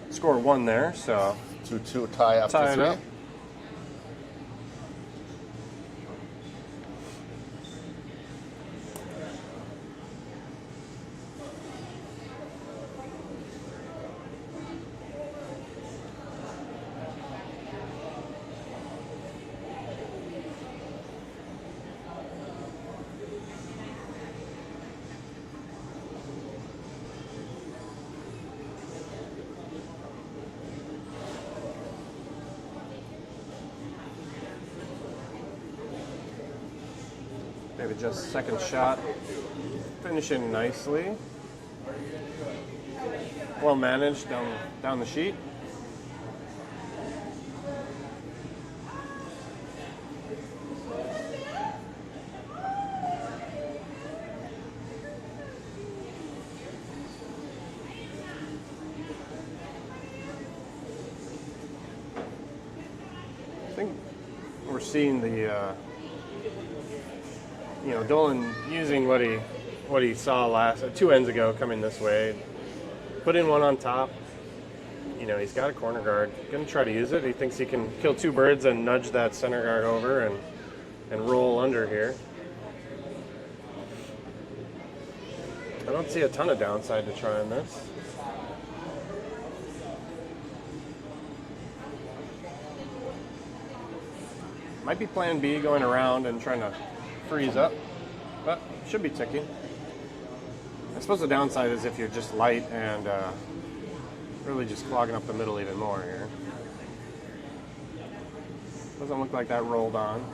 score 1 there. So 2-2 tie up tie to it 3. up. Maybe just second shot, finishing nicely. Well managed down the sheet. I think we're seeing the Dolan using what he saw 2 ends ago coming this way. Put in 1 on top. He's got a corner guard. Going to try to use it. He thinks he can kill 2 birds and nudge that center guard over and roll under here. I don't see a ton of downside to trying this. Might be plan B, going around and trying to freeze up, but should be ticking. I suppose the downside is if you're just light and really just clogging up the middle even more here. Doesn't look like that rolled on.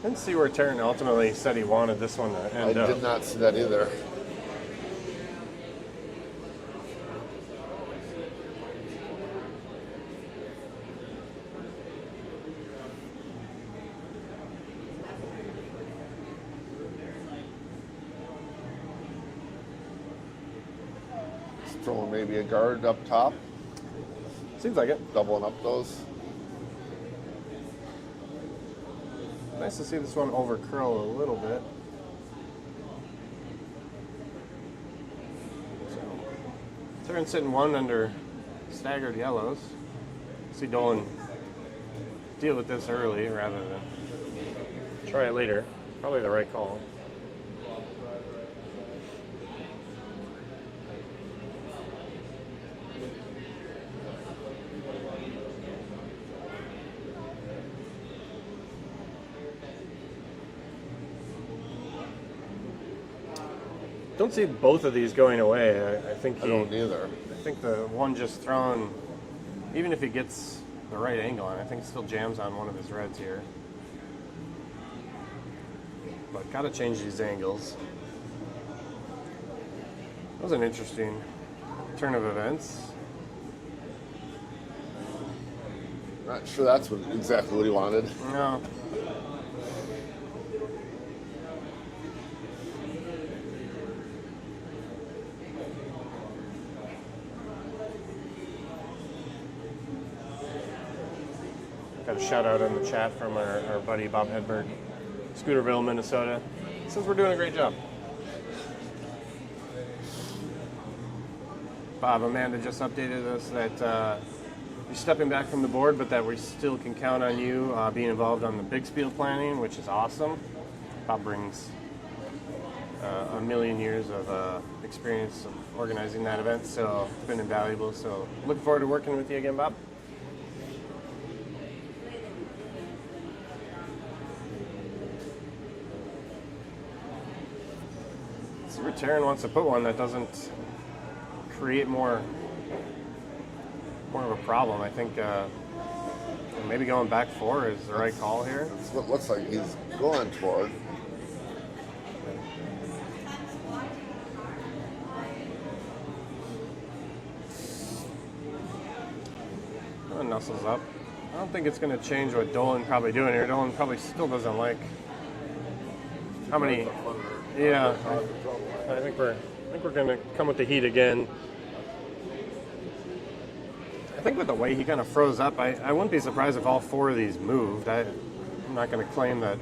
Didn't see where Taran ultimately said he wanted this one to end I up. did not see that either. throwing maybe a guard up top, Seems like it. doubling up those. Nice to see this one over curl a little bit. So, Taran sitting 1 under staggered yellows. See Dolan deal with this early rather than try it later. Probably the right call. Don't see both of these going away. I think I don't either. I think the one just thrown, even if he gets the right angle on it, I think it still jams on one of his reds here. But gotta change these angles. That was an interesting turn of events. Not sure that's exactly what he wanted. No. Got a shout out in the chat from our buddy Bob Hedberg, Scooterville, Minnesota. Says we're doing a great job. Bob, Amanda just updated us that you're stepping back from the board, but that we still can count on you being involved on the big spiel planning, which is awesome. Bob brings a million years of experience of organizing that event, so it's been invaluable. So looking forward to working with you again, Bob. See where Taran wants to put one that doesn't create more of a problem. I think maybe going back 4 is the right call here. That's what it looks like he's going toward. Nuzzles up. I don't think it's going to change what Dolan probably doing here. Dolan probably still doesn't like how many. Yeah, I think we're going to come with the heat again. I think with the way he kind of froze up, I wouldn't be surprised if all 4 of these moved. I'm not going to claim that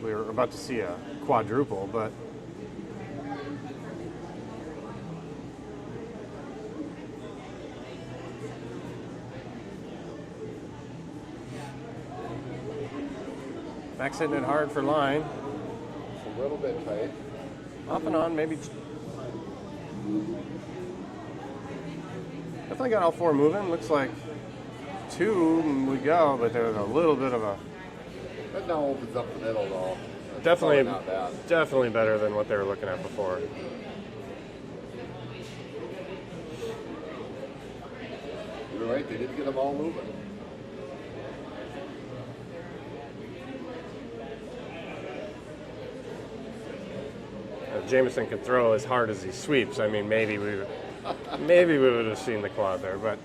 we were about to see a quadruple, but Max hitting it hard for line. It's a little bit tight. Off and on, maybe. Definitely got all 4 moving. Looks like 2 we go, but there's a little bit of a. That now opens up the middle though. That's Definitely, not bad. definitely better than what they were looking at before. You're right, they did get them all moving. Jameson can throw as hard as he sweeps. I mean, maybe we would have seen the quad there, but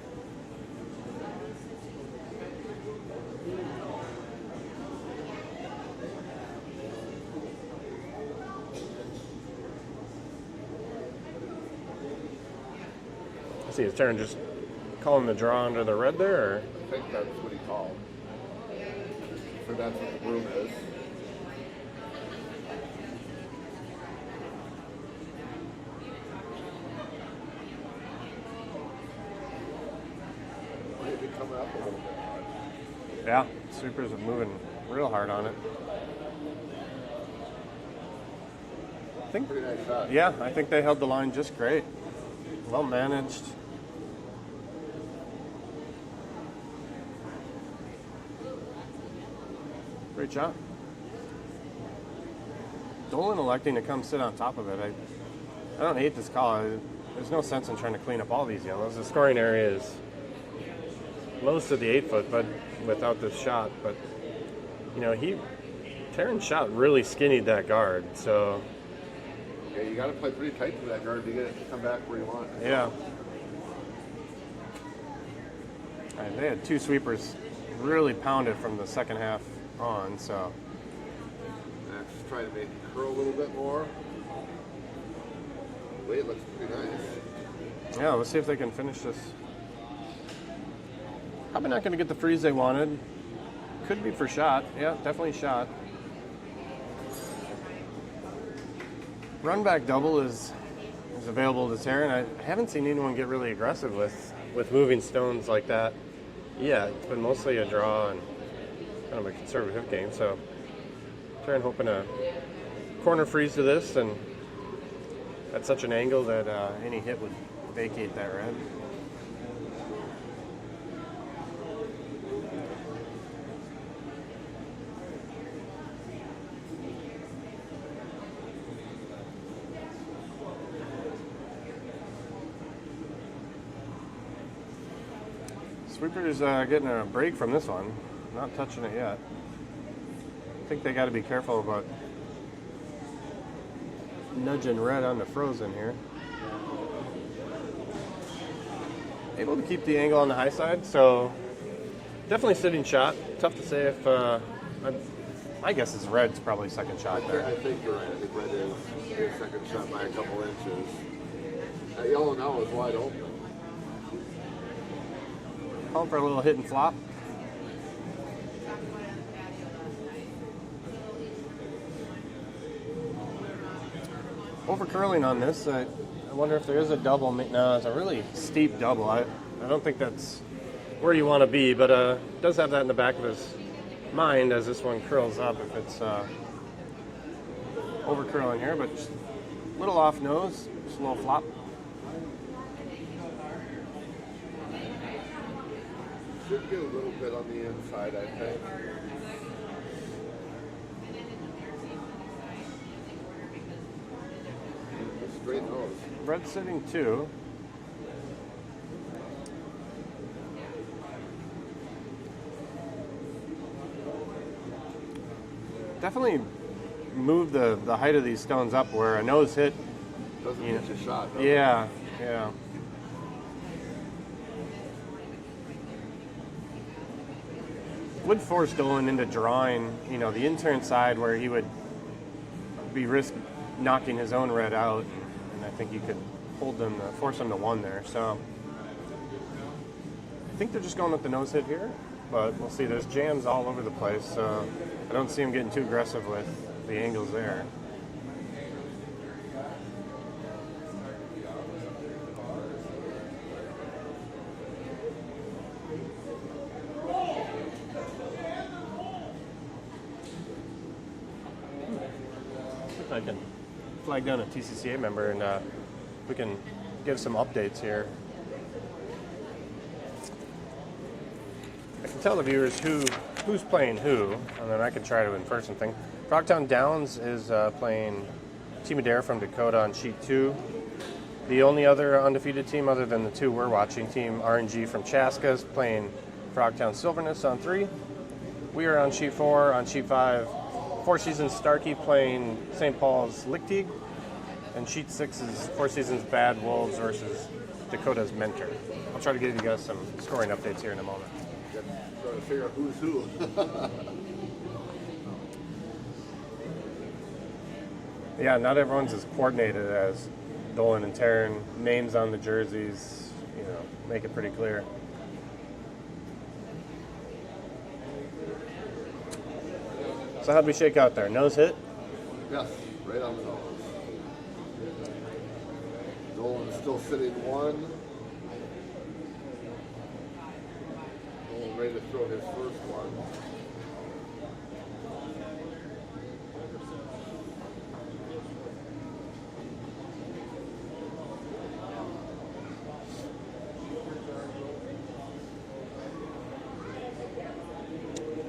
I see his turn. Just calling the draw under the red there, or? I think that's what he called. So that's what the room is. Coming up a little bit. Yeah, sweepers are moving real hard on it. I think, Pretty nice shot. yeah, I think they held the line just great. Well managed. Great shot. Dolan electing to come sit on top of it. I don't hate this call. There's no sense in trying to clean up all these yellows. The scoring area is most of the 8-foot, but without this shot. But you know, Taran's shot really skinnied that guard. So Yeah, you got to play pretty tight to that guard to get it to come back where you want it. yeah. And they had 2 sweepers really pounded from the second half on. So Max is trying to make it curl a little bit more. The weight looks pretty nice. Yeah, let's see if they can finish this. Probably not going to get the freeze they wanted. Could be for shot. Yeah, definitely shot. Run back double is available to Taran. I haven't seen anyone get really aggressive with moving stones like that. Yeah, it's been mostly a draw and kind of a conservative game. So Taran hoping a corner freeze to this, and at such an angle that any hit would vacate that red. Sweeper's getting a break from this one. Not touching it yet. I think they got to be careful about nudging red on the frozen here. Able to keep the angle on the high side, so definitely sitting shot. Tough to say if, my guess is red's probably second shot there. I think you're right. I think red is second shot by a couple inches. That yellow now is wide open. Calling for a little hit and flop. Over curling on this. I wonder if there is a double. No, it's a really steep double. I don't think that's where you want to be, but does have that in the back of his mind as this one curls up if it's over curling here, but just a little off nose, just a little flop. Should get a little bit on the inside, I think. Straight nose. Red sitting 2. Definitely move the height of these stones up where a nose hit. Doesn't get your shot, though. Yeah. Would force Dolan into drawing, the in-turn side where he would be risk knocking his own red out, and I think you could force him to 1 there. So I think they're just going with the nose hit here, but we'll see. There's jams all over the place, so I don't see him getting too aggressive with the angles there. I can flag down a TCCA member and we can give some updates here. I can tell the viewers who's playing who, and then I can try to infer something. Frogtown Downs is playing Team Adair from Dakota on sheet 2. The only other undefeated team other than the 2 we're watching, Team RNG from Chaska, is playing Frogtown Silverness on 3. We are on sheet 4. On sheet 5, Four Seasons Starkey playing St. Paul's Lichtig, and sheet 6 is Four Seasons Bad Wolves versus Dakota's Mentor. I'll try to give you guys some scoring updates here in a moment. Trying to figure out who's who. Yeah, not everyone's as coordinated as Dolan and Taran. Names on the jerseys, make it pretty clear. So how'd we shake out there? Nose hit? Yes, right on the nose. Dolan is still sitting 1. Dolan ready to throw his first one.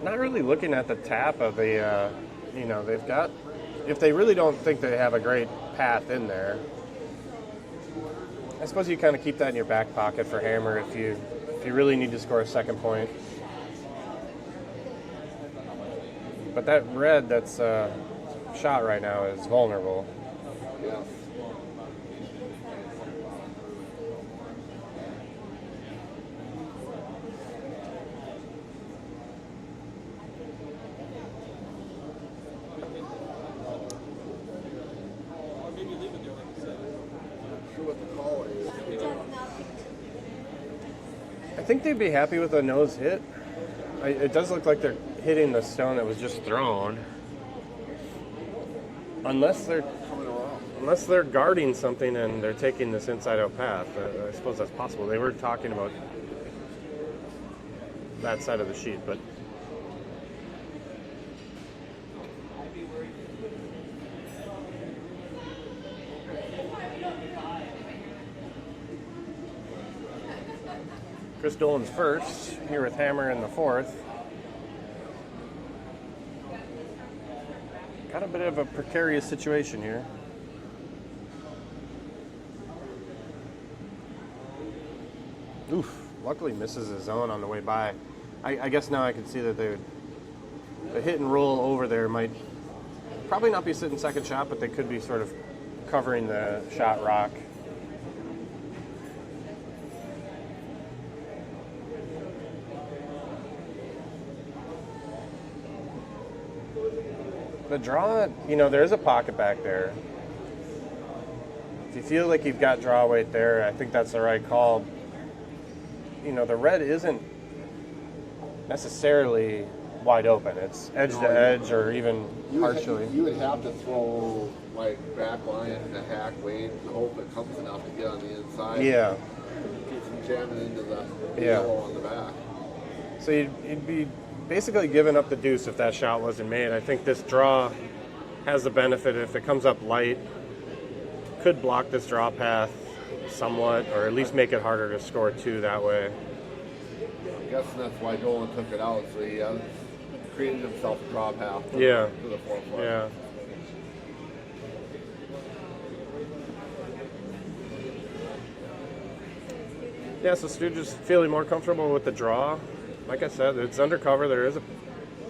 Not really looking at the tap of the, they've got, if they really don't think they have a great path in there, I suppose you kind of keep that in your back pocket for hammer if you really need to score a second point. But that red that's shot right now is vulnerable. Yeah. I think they'd be happy with a nose hit. It does look like they're hitting the stone that was just thrown. Unless they're guarding something and they're taking this inside out path. I suppose that's possible. They were talking about that side of the sheet, but Chris Dolan's first, here with Hammer in the fourth. Got a bit of a precarious situation here. Oof, luckily misses his zone on the way by. I guess now I can see that the hit and roll over there might probably not be sitting second shot, but they could be sort of covering the shot rock. The draw, there's a pocket back there. If you feel like you've got draw weight there, I think that's the right call. The red isn't necessarily wide open. It's edge to edge or even partially. You would have to throw like back line and a hack weight and hope it comes enough to get on the inside. Yeah. Keep from jamming into the yellow on the back. So you'd be basically giving up the deuce if that shot wasn't made. I think this draw has the benefit if it comes up light, could block this draw path somewhat, or at least make it harder to score two that way. I'm guessing that's why Dolan took it out, so he created himself a draw path to the 4-foot. Yeah. Yeah, so Stu just feeling more comfortable with the draw. Like I said, it's undercover. There is a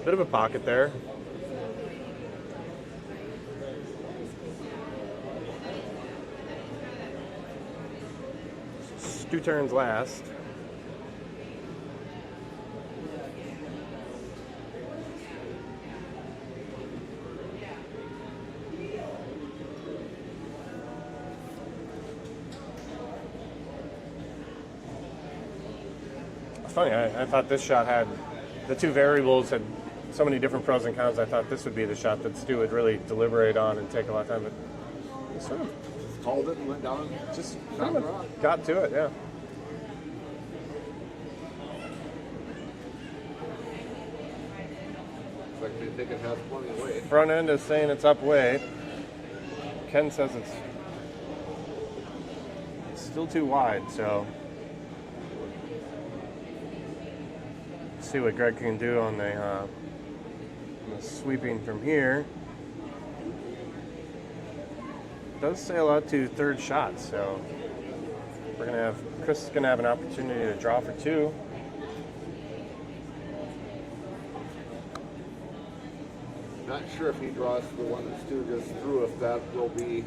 bit of a pocket there. Stu turns last. Funny, I thought this shot had, the two variables had so many different pros and cons. I thought this would be the shot that Stu would really deliberate on and take a lot of time, but he sort of called it and went down. Just kind of got to it, yeah. Looks like they think it has plenty of weight. Front end is saying it's up weight. Ken says it's still too wide, so see what Greg can do on the sweeping from here. Does sail out to third shot, so Chris is gonna have an opportunity to draw for two. Not sure if he draws the one that Stu just threw, if that will be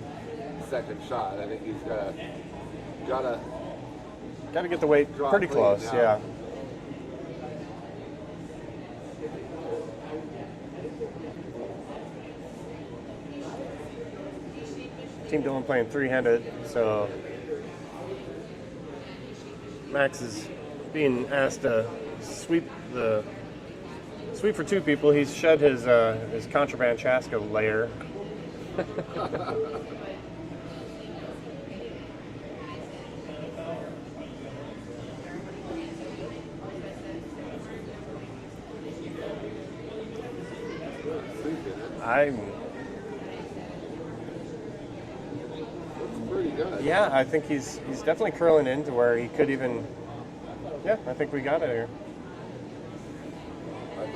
second shot. I think he's gotta get the weight pretty close, yeah. Team Dolan playing three-handed, so Max is being asked to sweep for two people. He's shed his contraband Chaska layer. Yeah, I think he's definitely curling in to where he could even. Yeah, I think we got it here.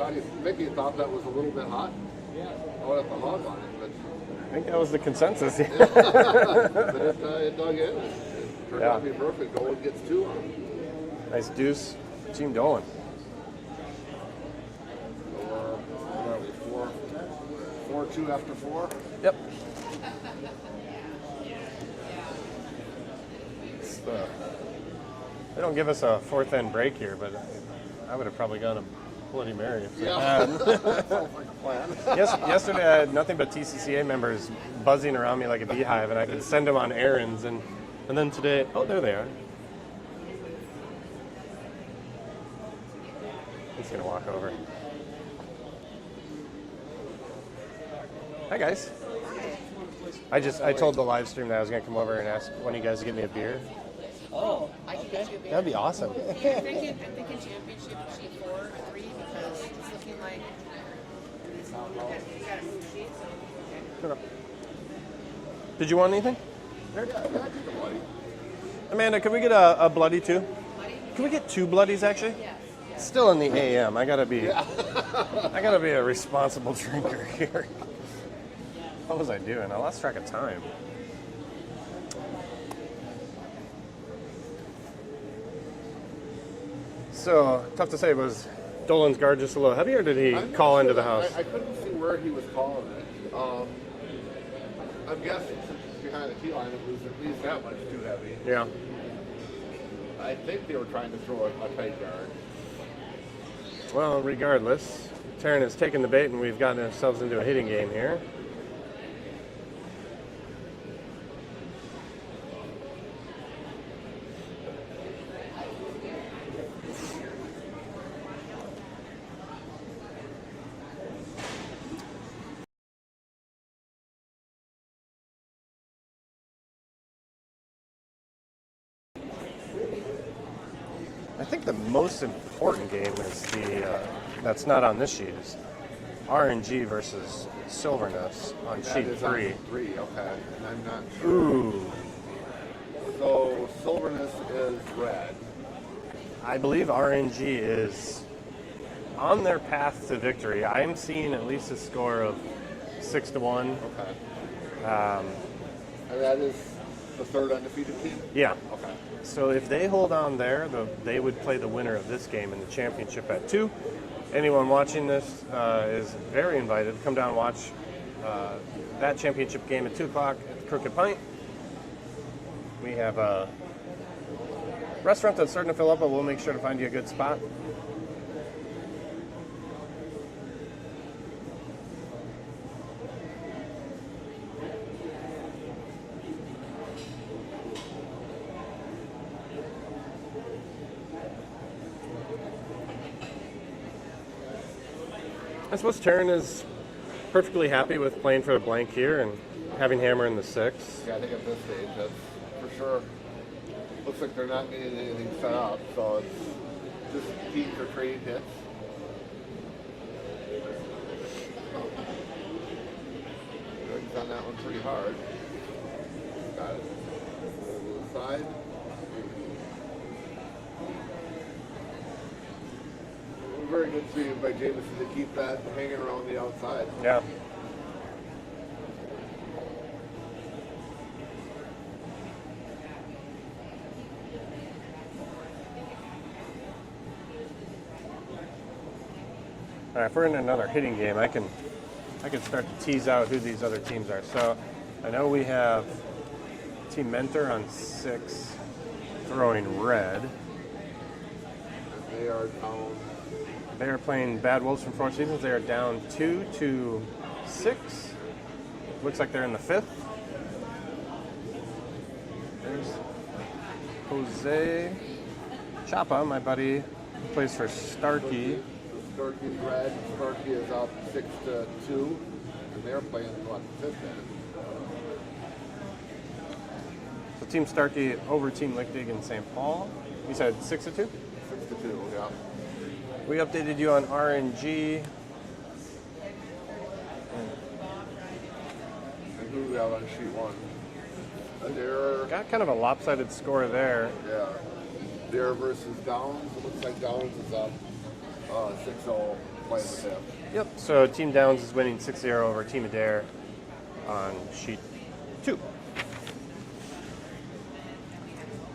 I think he thought that was a little bit hot. Out at the hog on it, but I think that was the consensus. But it dug in. It turned out to be perfect. Dolan gets two on it. Nice deuce, Team Dolan. What are we, 4-2 after 4? Yep. They don't give us a fourth end break here, but I would have probably gone a Bloody Mary if they had. Sounds like a plan. Yesterday I had nothing but TCCA members buzzing around me like a beehive, and I could send them on errands. And then today, oh, there they are. He's gonna walk over. Hi guys. I told the live stream that I was gonna come over and ask one of you guys to get me a beer. Oh, I can get you a beer. That'd be awesome. I'm thinking championship sheet 4 or 3 because it's looking like you got a move sheet. So. Did you want anything? Yeah, I take a bloody. Amanda, could we get a bloody too? Can we get 2 bloodies actually? Yes. Still in the AM. I gotta be a responsible drinker here. What was I doing? I lost track of time. So tough to say. Was Dolan's guard just a little heavy, or did he call into the house? I couldn't see where he was calling it. I'm guessing since behind the tee line it was at least that much too heavy. Yeah. I think they were trying to throw a tight guard. Well, regardless, Taran has taken the bait, and we've gotten ourselves into a hitting game here. I think the most important game is that's not on this sheet is RNG versus Silverness on That sheet is 3. on 3, okay. And I'm not sure. Ooh, So Silverness is red. I believe RNG is on their path to victory. I'm seeing at least a score of 6-1. Okay. And that is the third undefeated team? Yeah. Okay. So if they hold on there, they would play the winner of this game in the championship at 2. Anyone watching this is very invited to come down and watch that championship game at 2 o'clock at the Crooked Pint. We have a restaurant that's starting to fill up, but we'll make sure to find you a good spot. I suppose Taran is perfectly happy with playing for the blank here and having hammer in the 6. Yeah, I think at this stage, that's for sure. Looks like they're not getting anything set up, so it's just keep or trade hits. He's on that one pretty hard. Got it. Over the side. Very good save by Jameson to keep that hanging around the outside. Yeah. All right, if we're in another hitting game, I can start to tease out who these other teams are. So I know we have Team Mentor on 6 throwing red. And they are down. They are playing Bad Wolves from 4 Seasons. They are down 2-6. Looks like they're in the 5th. There's Jose Chapa, my buddy, who plays for Starkey. Starkey's red. Starkey is up 6-2, and they're playing what, 5th end. So Team Starkey over Team Lichtig in St. Paul. You said 6-2? 6-2, yeah. We updated you on RNG. And who do we have on sheet 1? They're, Got kind of a lopsided score there. yeah. They're versus Downs. It looks like Downs is up 6-0 playing the 5th. Yep. So Team Downs is winning 6-0 over Team Adair on sheet 2.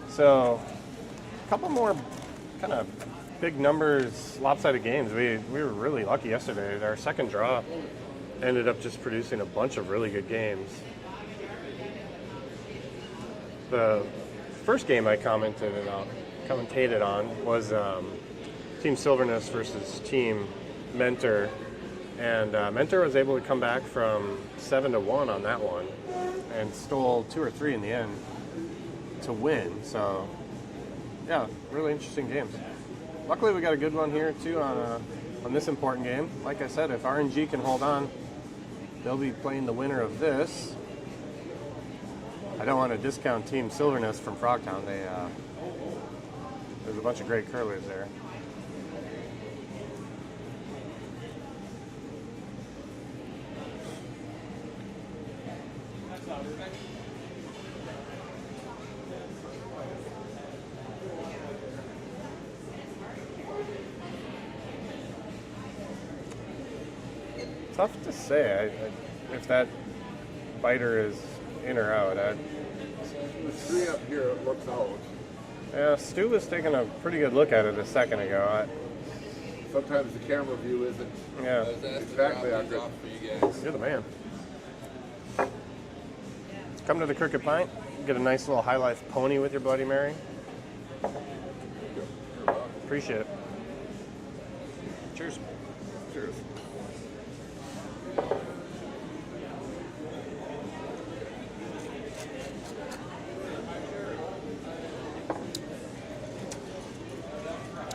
So a couple more kind of big numbers, lopsided games. We were really lucky yesterday. Our second draw ended up just producing a bunch of really good games. The first game I commentated on was Team Silverness versus Team Mentor, and Mentor was able to come back from 7-1 on that one and stole 2 or 3 in the end to win. So yeah, really interesting games. luckily we got a good one here too on this important game. Like I said, if RNG can hold on, they'll be playing the winner of this. I don't want to discount Team Silverness from Frogtown. There's a bunch of great curlers there. Tough to say if that biter is in or out. The tree up here looks out. Yeah, Stu was taking a pretty good look at it a second ago. Sometimes the camera view isn't exactly accurate. You're the man. Come to the Crooked Pint, get a nice little high life pony with your Bloody Mary. Appreciate it. Cheers. Cheers.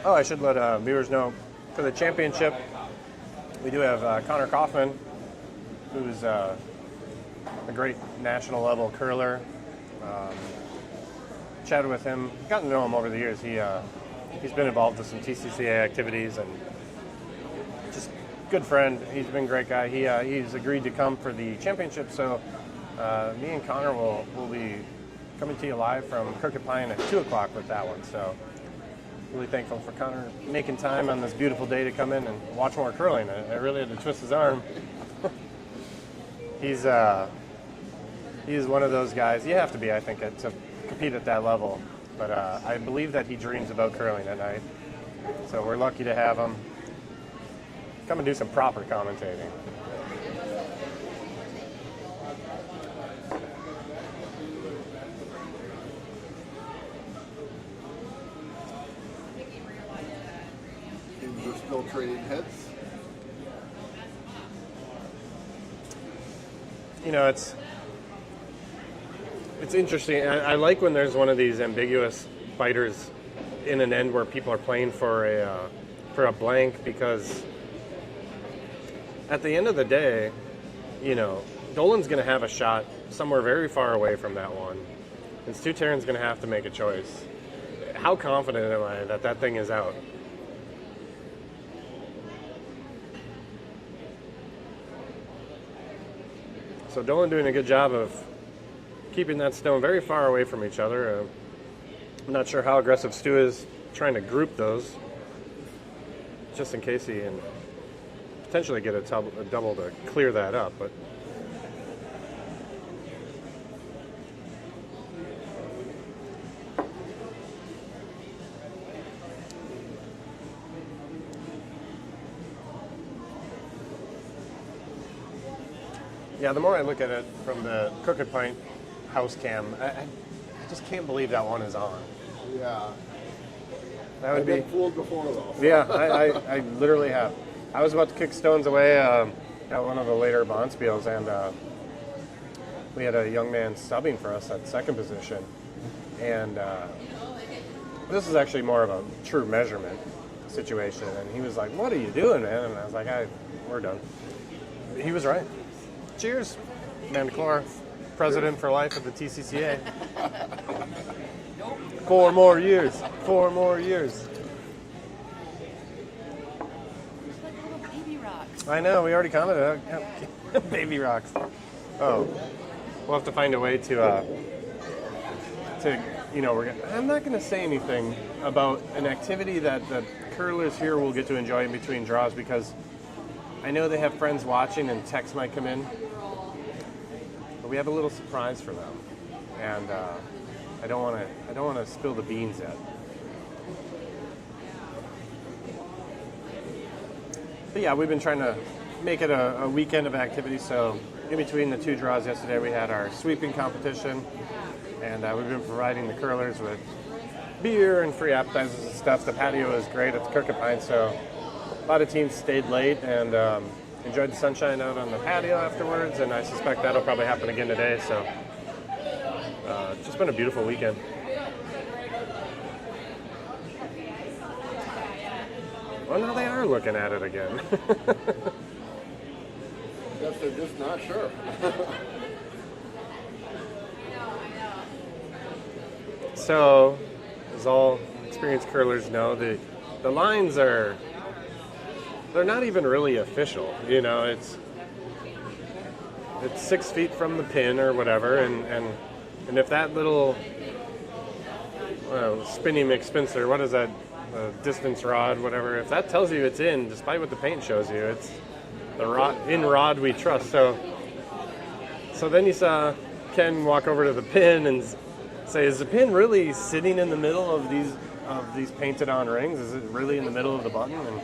Oh, I should let viewers know, for the championship, we do have Connor Kaufman, who's a great national level curler. Chatted with him, gotten to know him over the years. He's been involved with some TCCA activities and just good friend. He's been a great guy. He's agreed to come for the championship, so me and Connor will be coming to you live from Crooked Pine at 2 o'clock with that one. So really thankful for Connor making time on this beautiful day to come in and watch more curling. I really had to twist his arm. He's one of those guys, you have to be, I think, to compete at that level. But I believe that he dreams about curling at night. So we're lucky to have him come and do some proper commentating. Teams are still trading hits. You know, it's interesting. I like when there's one of these ambiguous biters in an end where people are playing for a blank, because at the end of the day, you know, Dolan's going to have a shot somewhere very far away from that one, and Stu Taran's going to have to make a choice. How confident am I that that thing is out? So Dolan doing a good job of keeping that stone very far away from each other. I'm not sure how aggressive Stu is trying to group those, just in case he can potentially get a double to clear that up. But yeah, the more I look at it from the Crooked Pint house cam, I just can't believe that one is on. Yeah. That would I've be been fooled before though. Yeah, I literally have. I was about to kick stones away at one of the later bonspiels, and we had a young man subbing for us at second position. And this is actually more of a true measurement situation. And he was like, "What are you doing, man?" And I was like, "We're done." He was right. Cheers, Amanda Clore, president for life of the TCCA. 4 more years. 4 more years. Baby rocks. I know, we already commented. Baby rocks. Oh, we'll have to find a way to you know, I'm not going to say anything about an activity that the curlers here will get to enjoy in between draws, because I know they have friends watching and texts might come in. But we have a little surprise for them, and I don't want to spill the beans yet. But yeah, we've been trying to make it a weekend of activity. So in between the 2 draws yesterday, we had our sweeping competition, and we've been providing the curlers with beer and free appetizers and stuff. The patio is great at the Crooked Pine, so a lot of teams stayed late and enjoyed the sunshine out on the patio afterwards, and I suspect that'll probably happen again today. So it's just been a beautiful weekend. Well, now they are looking at it again. Guess they're just not sure. So, as all experienced curlers know, the lines they're not even really official. You know, it's 6 feet from the pin or whatever, and if that little spinny McSpencer, what is that, distance rod, whatever, if that tells you it's in, despite what the paint shows you, it's the rod we trust. So then you saw Ken walk over to the pin and say, is the pin really sitting in the middle of these painted on rings? Is it really in the middle of the button? And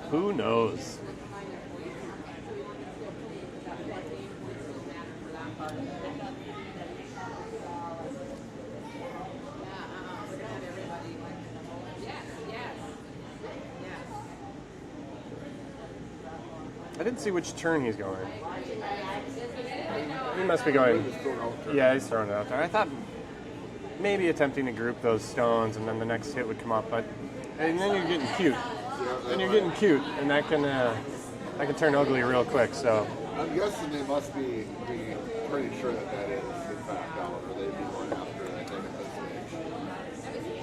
who knows? I didn't see which turn he's going. He must be going. Yeah, he's throwing it out there. I thought maybe attempting to group those stones, and then the next hit would come up. And then you're getting cute. Then you're getting cute, and that can turn ugly real quick. So I'm guessing they must be pretty sure that is in fact out, or they'd be going after it, I think, at this stage.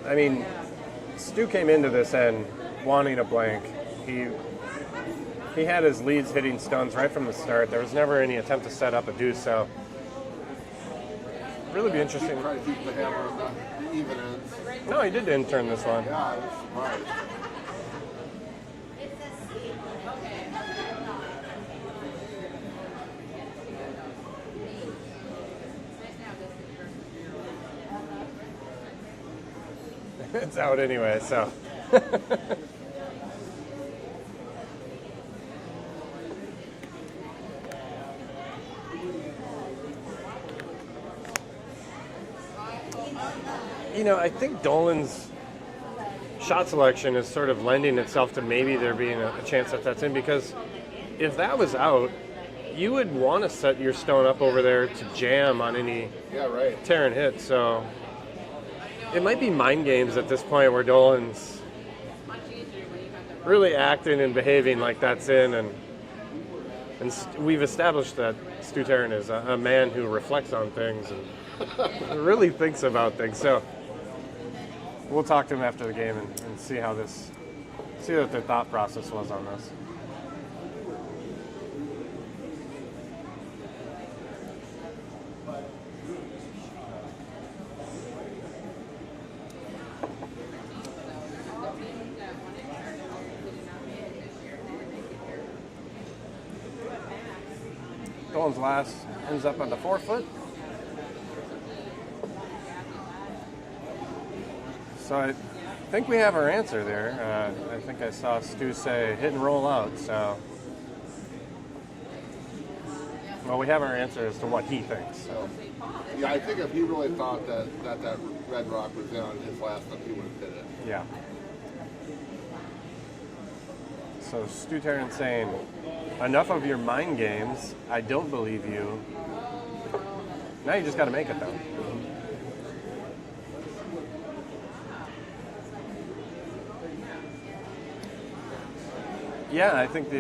I mean, Stu came into this end wanting a blank. He had his leads hitting stones right from the start. There was never any attempt to set up a deuce, so really be interesting. Try to keep the hammer on the even ends. No, he did end turn this one. Yeah, I was surprised. It's out anyway, so. You know, I think Dolan's shot selection is sort of lending itself to maybe there being a chance that that's in, because if that was out, you would want to set your stone up over there to jam on any Taran hit. So it might be mind games at this point where Dolan's really acting and behaving like that's in, and we've established that Stu Taran is a man who reflects on things and really thinks about things. So we'll talk to him after the game and see what their thought process was on this. Dolan's last ends up on the 4 foot. So I think we have our answer there. I think I saw Stu say hit and roll out. So, well, we have our answer as to what he thinks. So. Yeah, I think if he really thought that red rock was in on his last one, he would have hit it. Yeah. So Stu Taran saying, enough of your mind games. I don't believe you. Now you just got to make it, though. Yeah, I think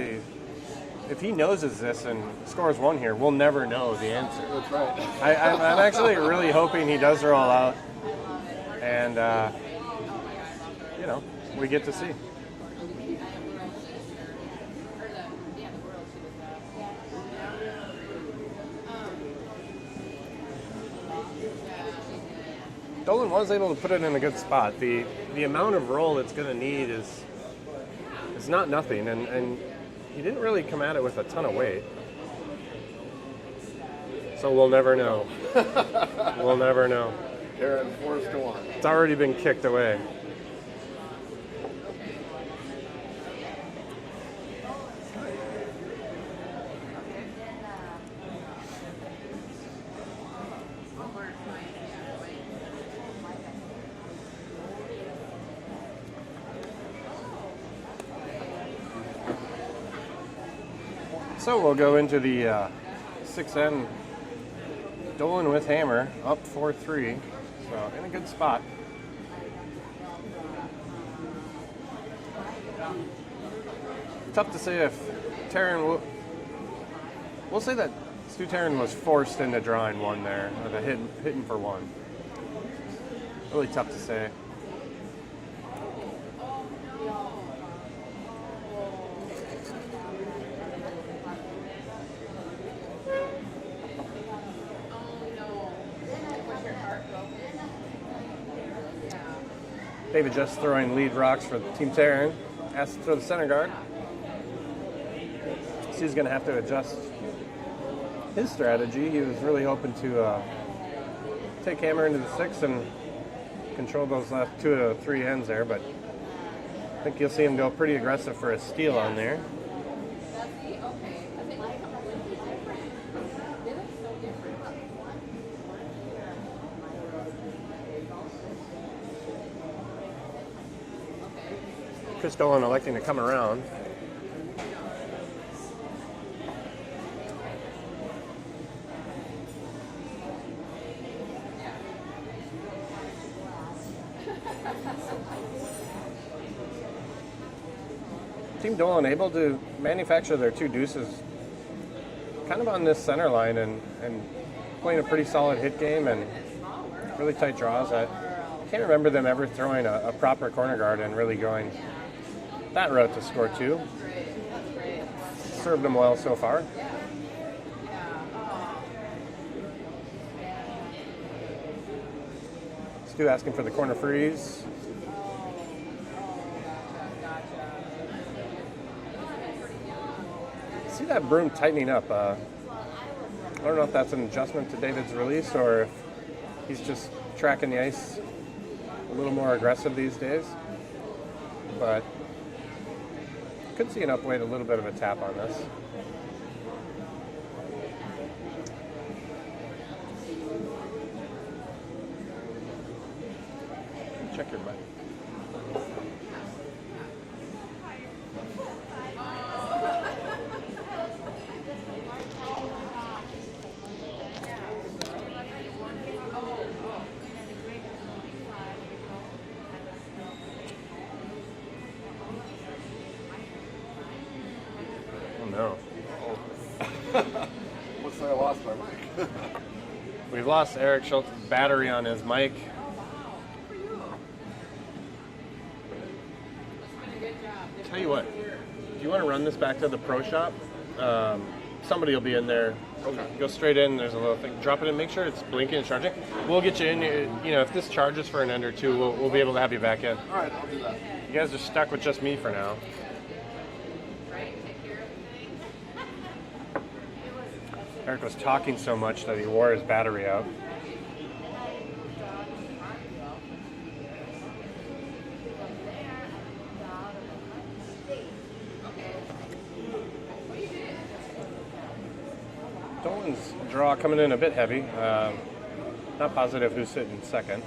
if he noses this and scores one here, we'll never know the answer. That's right. I'm actually really hoping he does roll out, and we get to see. Dolan was able to put it in a good spot. The amount of roll it's going to need is not nothing, and he didn't really come at it with a ton of weight. So we'll never know. We'll never know. Taran 4-1. It's already been kicked away. So we'll go into the 6N Dolan with hammer, up 4-3. So in a good spot. Tough to say if Taran we'll say that Stu Taran was forced into drawing one there, or the hitting for one. Really tough to say. David just throwing lead rocks for Team Taran. Has to throw the center guard. So he's going to have to adjust his strategy. He was really hoping to take hammer into the 6 and control those last 2 to 3 ends there, but I think you'll see him go pretty aggressive for a steal on there. Chris Dolan electing to come around. Team Dolan able to manufacture their 2 deuces kind of on this center line and playing a pretty solid hit game and really tight draws. I can't remember them ever throwing a proper corner guard and really going that route to score 2. Served them well so far. Stu asking for the corner freeze. See that broom tightening up. I don't know if that's an adjustment to David's release or if he's just tracking the ice a little more aggressive these days. But could see an upweight, a little bit of a tap on this. Check your mic. No. Looks like I lost my mic. We've lost Eric Schultz's battery on his mic. Tell you what, if you want to run this back to the pro shop, somebody will be in there. Okay. Go straight in. There's a little thing. Drop it in. Make sure it's blinking and charging. We'll get you in. You know, if this charges for an end or two, we'll be able to have you back in. All right, I'll do that. You guys are stuck with just me for now. Eric was talking so much that he wore his battery out. Dolan's draw coming in a bit heavy. Not positive who's sitting second.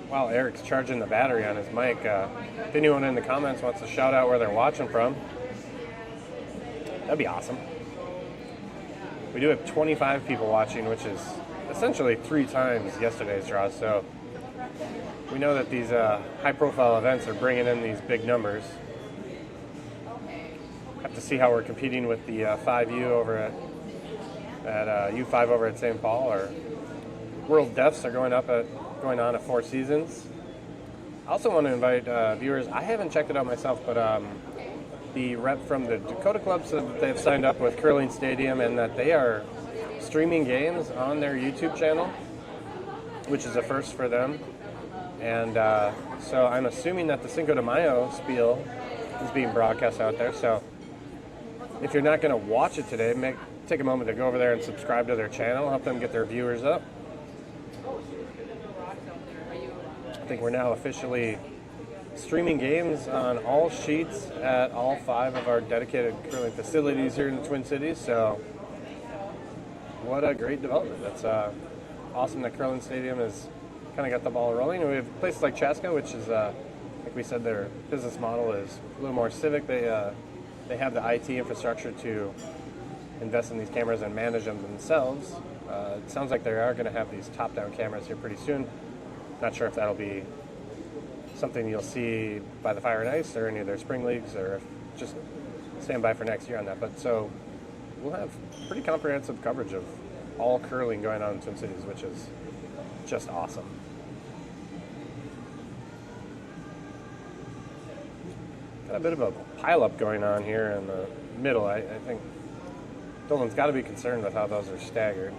While Eric's charging the battery on his mic, if anyone in the comments wants to shout out where they're watching from, that'd be awesome. We do have 25 people watching, which is essentially 3 times yesterday's draw, so we know that these high-profile events are bringing in these big numbers. Have to see how we're competing with the 5U over at U5 over at St. Paul. Our World Deaths are going on at 4 Seasons. I also want to invite viewers. I haven't checked it out myself, but the rep from the Dakota Club said that they've signed up with Curling Stadium and that they are streaming games on their YouTube channel, which is a first for them. And so I'm assuming that the Cinco de Mayo spiel is being broadcast out there. So if you're not going to watch it today, take a moment to go over there and subscribe to their channel, help them get their viewers up. I think we're now officially streaming games on all sheets at all 5 of our dedicated curling facilities here in the Twin Cities. So what a great development. That's awesome that Curling Stadium has kind of got the ball rolling. And we have places like Chaska, which is, like we said, their business model is a little more civic. They have the IT infrastructure to invest in these cameras and manage them themselves. It sounds like they are going to have these top-down cameras here pretty soon. Not sure if that'll be something you'll see by the Fire and Ice or any of their spring leagues, or if just stand by for next year on that. But so we'll have pretty comprehensive coverage of all curling going on in Twin Cities, which is just awesome. Got a bit of a pileup going on here in the middle. I think Dolan's got to be concerned with how those are staggered.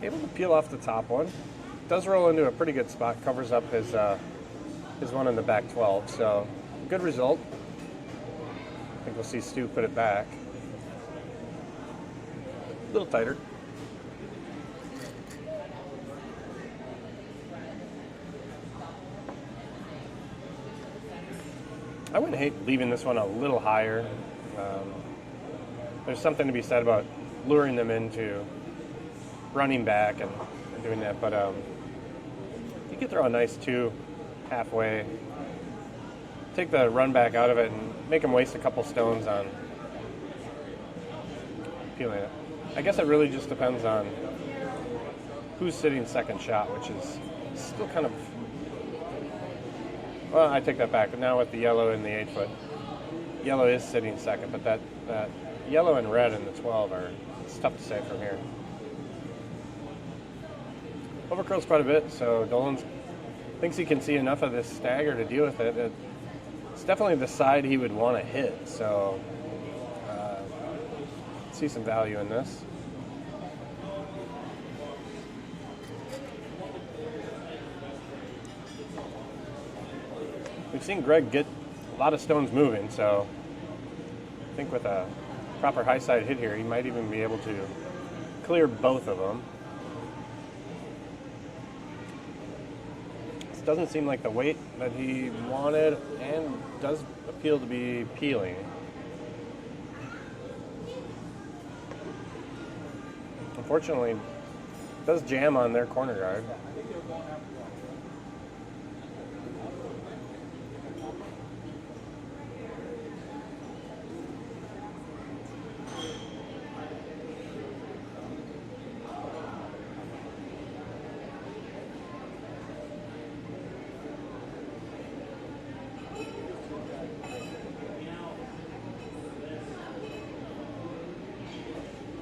Able to peel off the top one. Does roll into a pretty good spot. Covers up his one in the back 12. So good result. I think we'll see Stu put it back. A little tighter. I wouldn't hate leaving this one a little higher. There's something to be said about luring them into running back and doing that, but you could throw a nice 2 halfway, take the run back out of it, and make them waste a couple stones on peeling it. I guess it really just depends on who's sitting second shot, which is still kind of, well, I take that back. Now with the yellow in the 8-foot, yellow is sitting second, but that yellow and red in the 12 are, it's tough to say from here. Overcurls quite a bit, so Dolan thinks he can see enough of this stagger to deal with it. It's definitely the side he would want to hit, so see some value in this. We've seen Greg get a lot of stones moving, so I think with a proper high side hit here, he might even be able to clear both of them. Doesn't seem like the weight that he wanted, and does appeal to be peeling. Unfortunately, it does jam on their corner guard.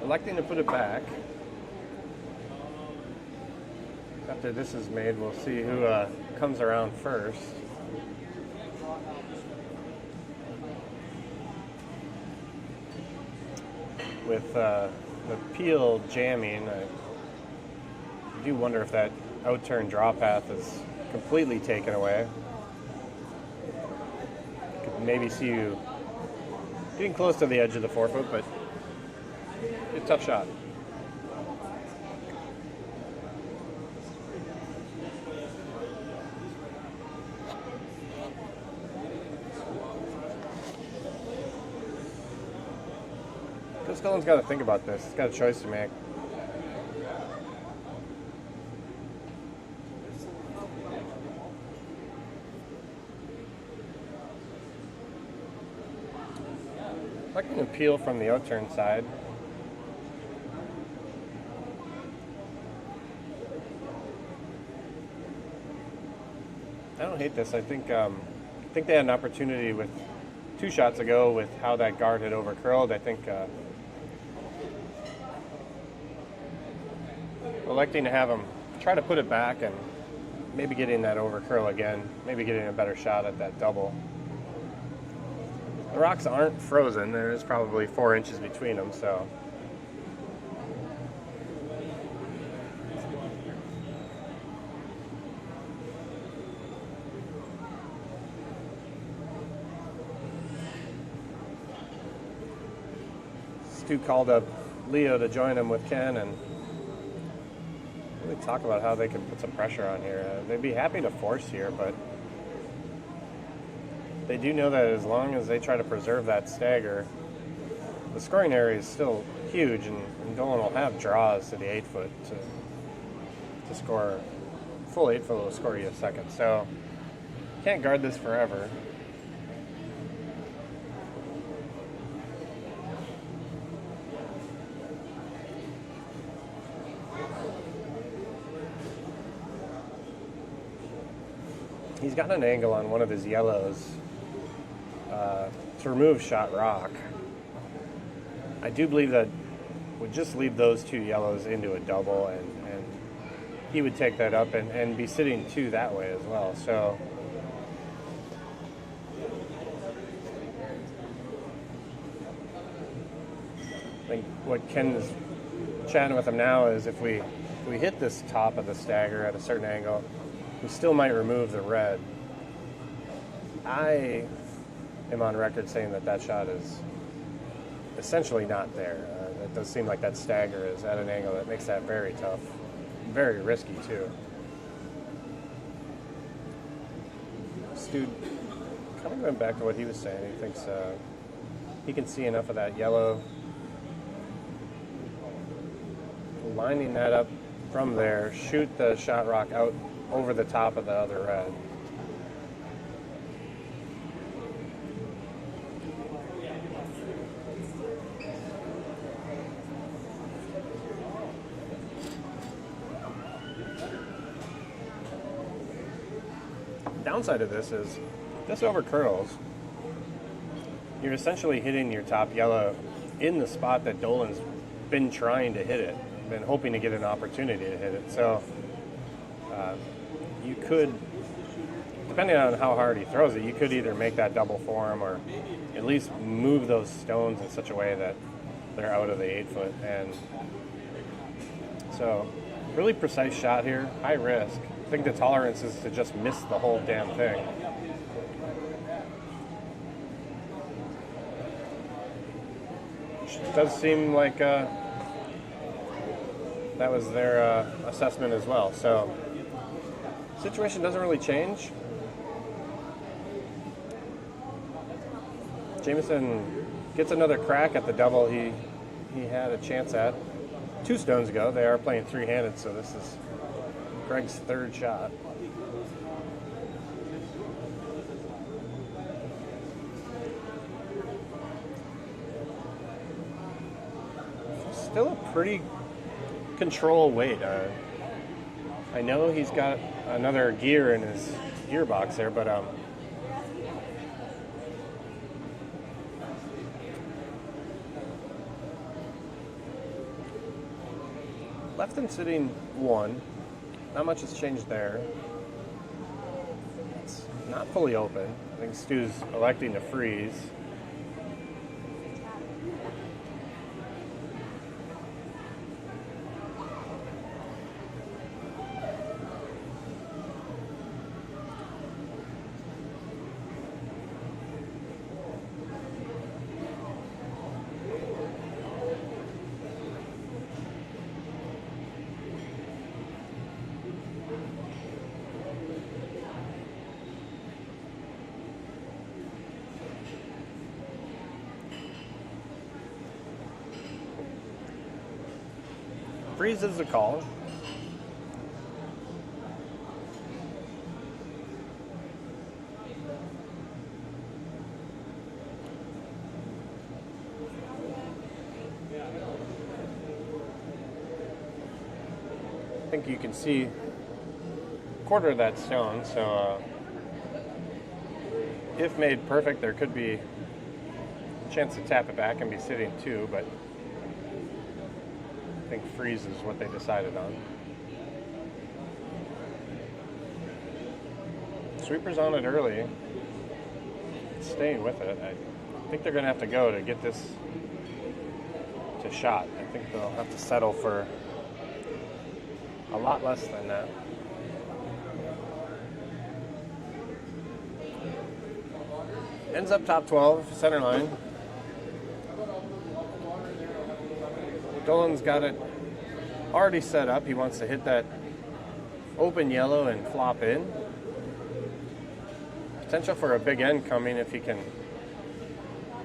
Electing to put it back. After this is made, we'll see who comes around first. With the peel jamming, I do wonder if that out-turn draw path is completely taken away. Could maybe see you getting close to the edge of the 4-foot, but it's a tough shot. Dolan's got to think about this. He's got a choice to make. I can appeal from the out-turn side. I don't hate this. I think they had an opportunity with 2 shots ago with how that guard had overcurled. I think electing to have him try to put it back and maybe getting that overcurl again, maybe getting a better shot at that double. The rocks aren't frozen. There is probably 4 inches between them, so. Stu called up Leo to join him with Ken, and really talk about how they can put some pressure on here. They'd be happy to force here, but they do know that as long as they try to preserve that stagger, the scoring area is still huge, and Dolan will have draws to the 8-foot to score. Full 8-foot will score you a second, so can't guard this forever. He's got an angle on one of his yellows to remove shot rock. I do believe that would just leave those 2 yellows into a double, and he would take that up and be sitting 2 that way as well. So I think what Ken is chatting with him now is if we hit this top of the stagger at a certain angle, we still might remove the red. I am on record saying that shot is essentially not there. It does seem like that stagger is at an angle that makes that very tough, very risky too. Stu, kind of going back to what he was saying, he thinks he can see enough of that yellow. Lining that up from there, shoot the shot rock out over the top of the other red. Downside of this is this over curls. You're essentially hitting your top yellow in the spot that Dolan's been trying to hit it, been hoping to get an opportunity to hit it. So you could, depending on how hard he throws it, you could either make that double for him or at least move those stones in such a way that they're out of the 8-foot. And so really precise shot here, high risk. I think the tolerance is to just miss the whole damn thing. Which does seem like that was their assessment as well. So situation doesn't really change. Jameson gets another crack at the double he had a chance at 2 stones ago. They are playing 3-handed, so this is Greg's 3rd shot. Still a pretty control weight. I know he's got another gear in his gearbox there, but left him sitting 1. Not much has changed there. It's not fully open. I think Stu's electing to freeze. Freeze is the call. I think you can see a quarter of that stone, so if made perfect, there could be a chance to tap it back and be sitting 2, but I think freeze is what they decided on. Sweeper's on it early. Staying with it. I think they're going to have to go to get this to shot. I think they'll have to settle for a lot less than that. Ends up top 12, center line. Dolan's got it already set up. He wants to hit that open yellow and flop in. Potential for a big end coming if he can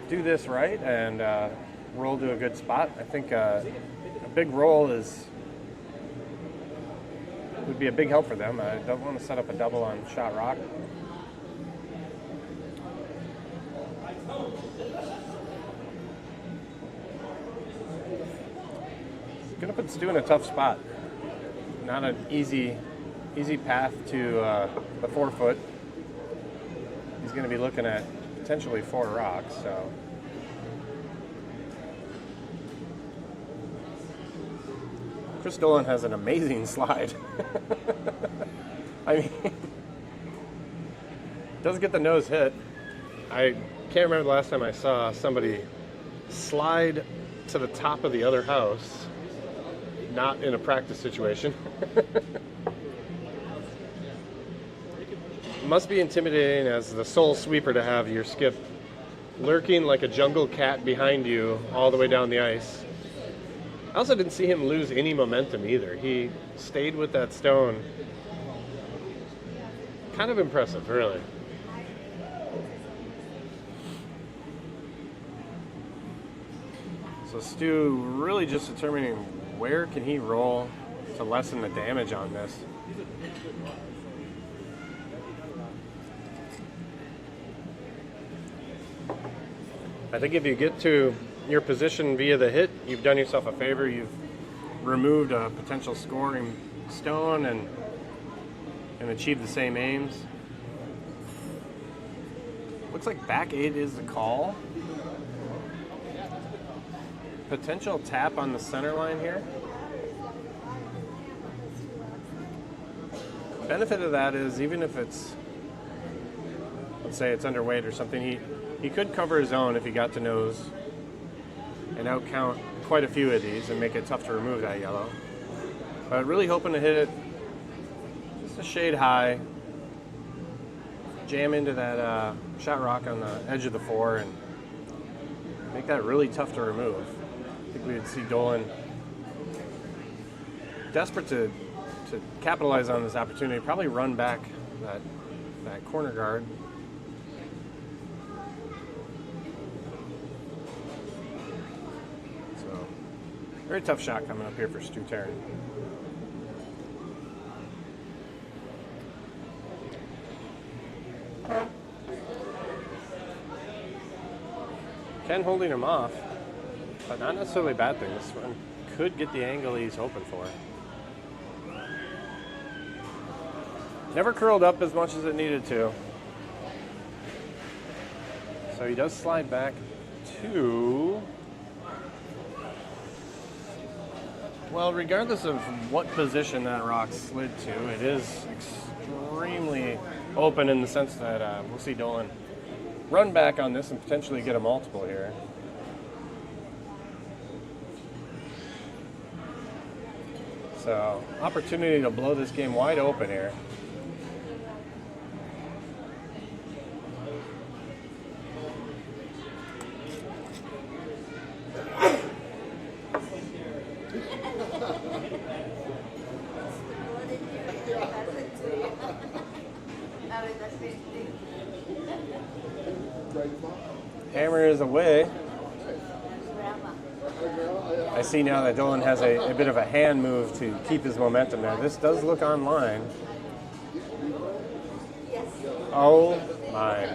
do this right and roll to a good spot. I think a big roll would be a big help for them. I don't want to set up a double on shot rock. Gonna put Stu in a tough spot. Not an easy path to the 4 foot. He's gonna be looking at potentially 4 rocks, so. Chris Dolan has an amazing slide. I mean, does get the nose hit. I can't remember the last time I saw somebody slide to the top of the other house, not in a practice situation. Must be intimidating as the sole sweeper to have your skip lurking like a jungle cat behind you all the way down the ice. I also didn't see him lose any momentum either. He stayed with that stone. Kind of impressive, really. So Stu really just determining where can he roll to lessen the damage on this. I think if you get to your position via the hit, you've done yourself a favor. You've removed a potential scoring stone and achieved the same aims. Looks like back 8 is the call. Potential tap on the center line here. Benefit of that is even if it's, let's say it's underweight or something, he could cover his own if he got to nose and outcount quite a few of these and make it tough to remove that yellow. But really hoping to hit it just a shade high, jam into that shot rock on the edge of the 4 and make that really tough to remove. I think we would see Dolan desperate to capitalize on this opportunity, probably run back that corner guard. So, very tough shot coming up here for Stu Taran. Ken holding him off, but not necessarily a bad thing. This one could get the angle he's hoping for. Never curled up as much as it needed to. So he does slide back to, well, regardless of what position that rock slid to, it is extremely open in the sense that we'll see Dolan run back on this and potentially get a multiple here. So, opportunity to blow this game wide open here. Hammer is away. I see now that Dolan has a bit of a hand move to keep his momentum there. This does look online. Oh my.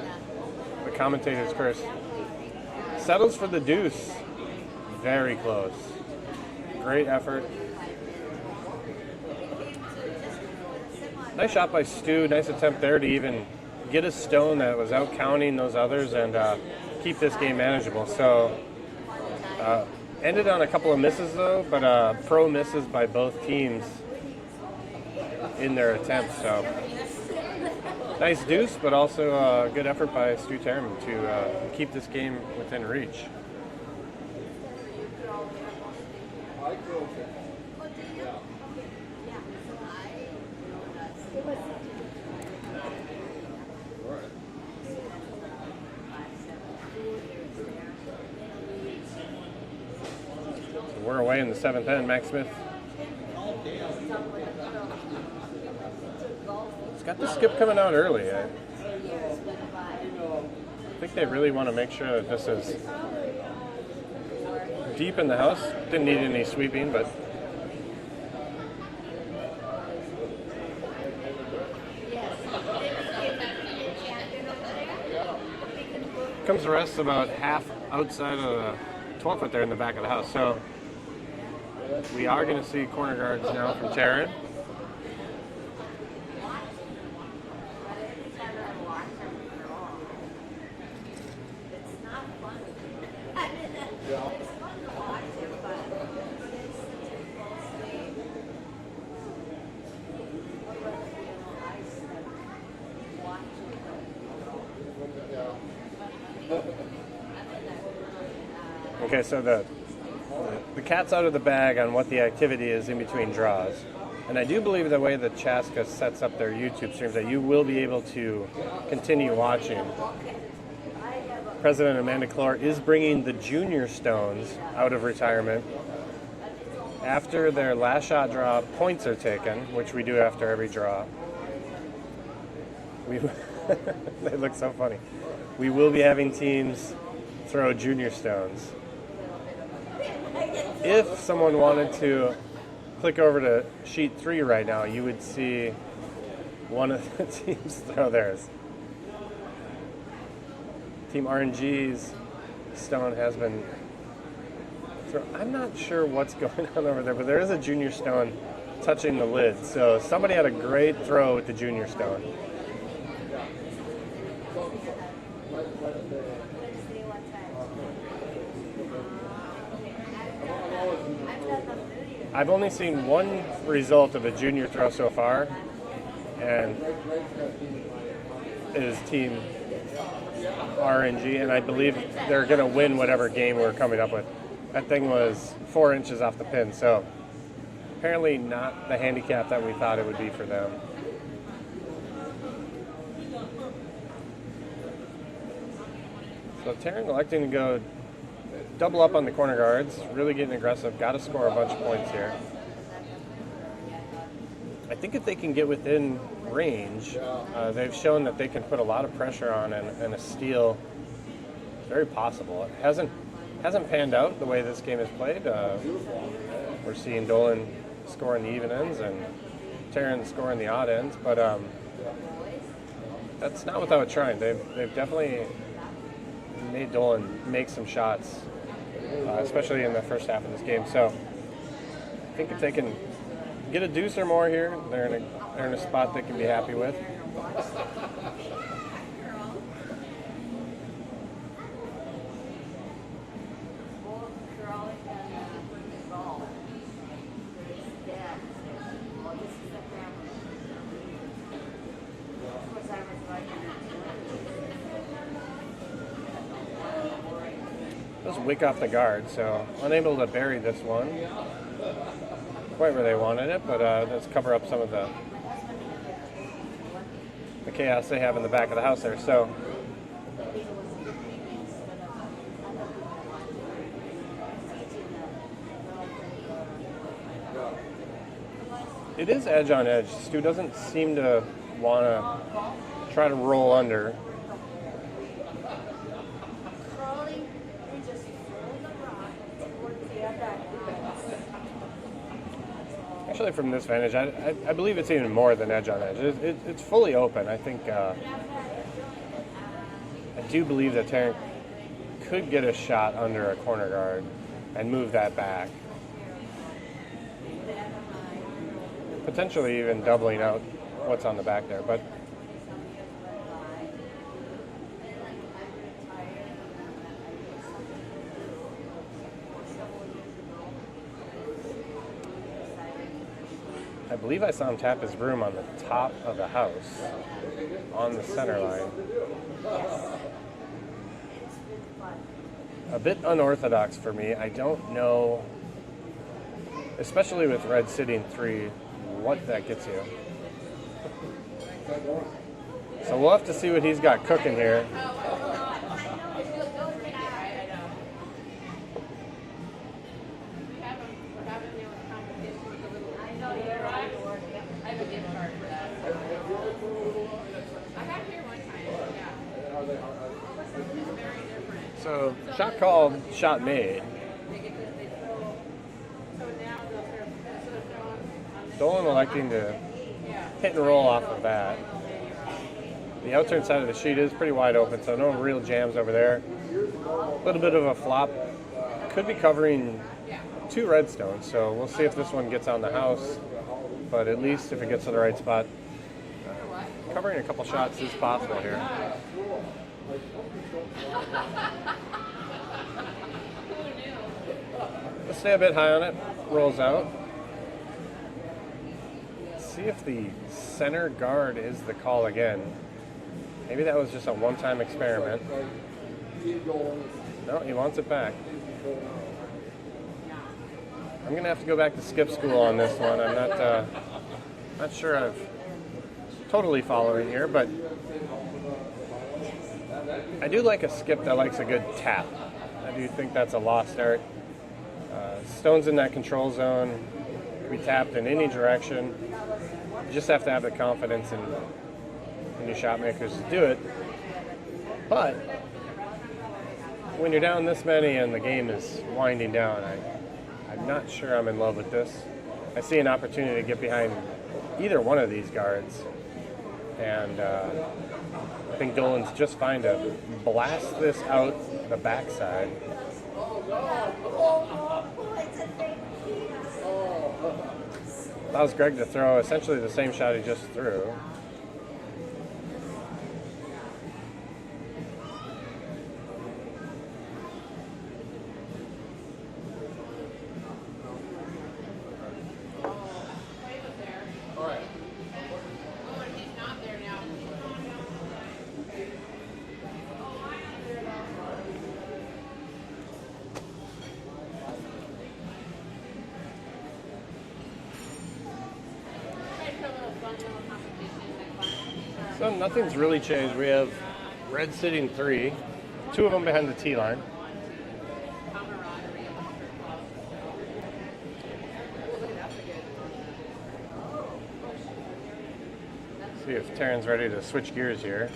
The commentator's curse. Settles for the deuce. Very close. Great effort. Nice shot by Stu. Nice attempt there to even get a stone that was out counting those others and keep this game manageable. So ended on a couple of misses though, but pro misses by both teams in their attempts. So nice deuce, but also a good effort by Stu Taran to keep this game within reach. We're away in the 7th end. Max Smith got the skip coming out early. I think they really want to make sure that this is deep in the house. Didn't need any sweeping, but comes the rest about half outside of the 12 foot there in the back of the house. So we are going to see corner guards now from Taran. Okay, so the cat's out of the bag on what the activity is in between draws. And I do believe the way that Chaska sets up their YouTube streams that you will be able to continue watching. President Amanda Clore is bringing the junior stones out of retirement. After their last shot draw, points are taken, which we do after every draw. They look so funny. We will be having teams throw junior stones. If someone wanted to click over to sheet 3 right now, you would see one of the teams throw theirs. Team RNG's stone has been thrown. I'm not sure what's going on over there, but there is a junior stone touching the lid. So somebody had a great throw with the junior stone. I've only seen one result of a junior throw so far, and it is Team RNG, and I believe they're going to win whatever game we're coming up with. That thing was 4 inches off the pin, so apparently not the handicap that we thought it would be for them. So Taran electing to go double up on the corner guards, really getting aggressive, got to score a bunch of points here. I think if they can get within range, they've shown that they can put a lot of pressure on and a steal. Very possible. It hasn't panned out the way this game is played. We're seeing Dolan scoring the even ends and Taran scoring the odd ends, but that's not without trying. They've definitely made Dolan make some shots, especially in the first half of this game. So I think if they can get a deuce or more here, they're in a spot they can be happy with. Just wick off the guard, so unable to bury this one quite where they wanted it, but let's cover up some of the chaos they have in the back of the house there. So it is edge on edge. Stu doesn't seem to want to try to roll under. Actually, from this vantage, I believe it's even more than edge on edge. It's fully open. I think I do believe that Taran could get a shot under a corner guard and move that back. Potentially even doubling out what's on the back there, but I believe I saw him tap his broom on the top of the house on the center line. A bit unorthodox for me. I don't know, especially with red sitting 3, what that gets you. So we'll have to see what he's got cooking here. So, shot called, shot made. Dolan electing to hit and roll off of that. The outturn side of the sheet is pretty wide open, so no real jams over there. A little bit of a flop. Could be covering 2 redstones, so we'll see if this one gets on the house. But at least if it gets to the right spot, covering a couple shots is possible here. Let's stay a bit high on it. Rolls out. See if the center guard is the call again. Maybe that was just a one-time experiment. No, he wants it back. I'm gonna have to go back to skip school on this one. I'm not sure I'm totally following here, but I do like a skip that likes a good tap. I do think that's a lost art. Stones in that control zone can be tapped in any direction. You just have to have the confidence in your shot makers to do it. But when you're down this many and the game is winding down, I'm not sure I'm in love with this. I see an opportunity to get behind either one of these guards, and I think Dolan's just fine to blast this out the backside. Allows Greg to throw essentially the same shot he just threw. So nothing's really changed. We have red sitting 3, 2 of them behind the tee line. See if Taran's ready to switch gears here.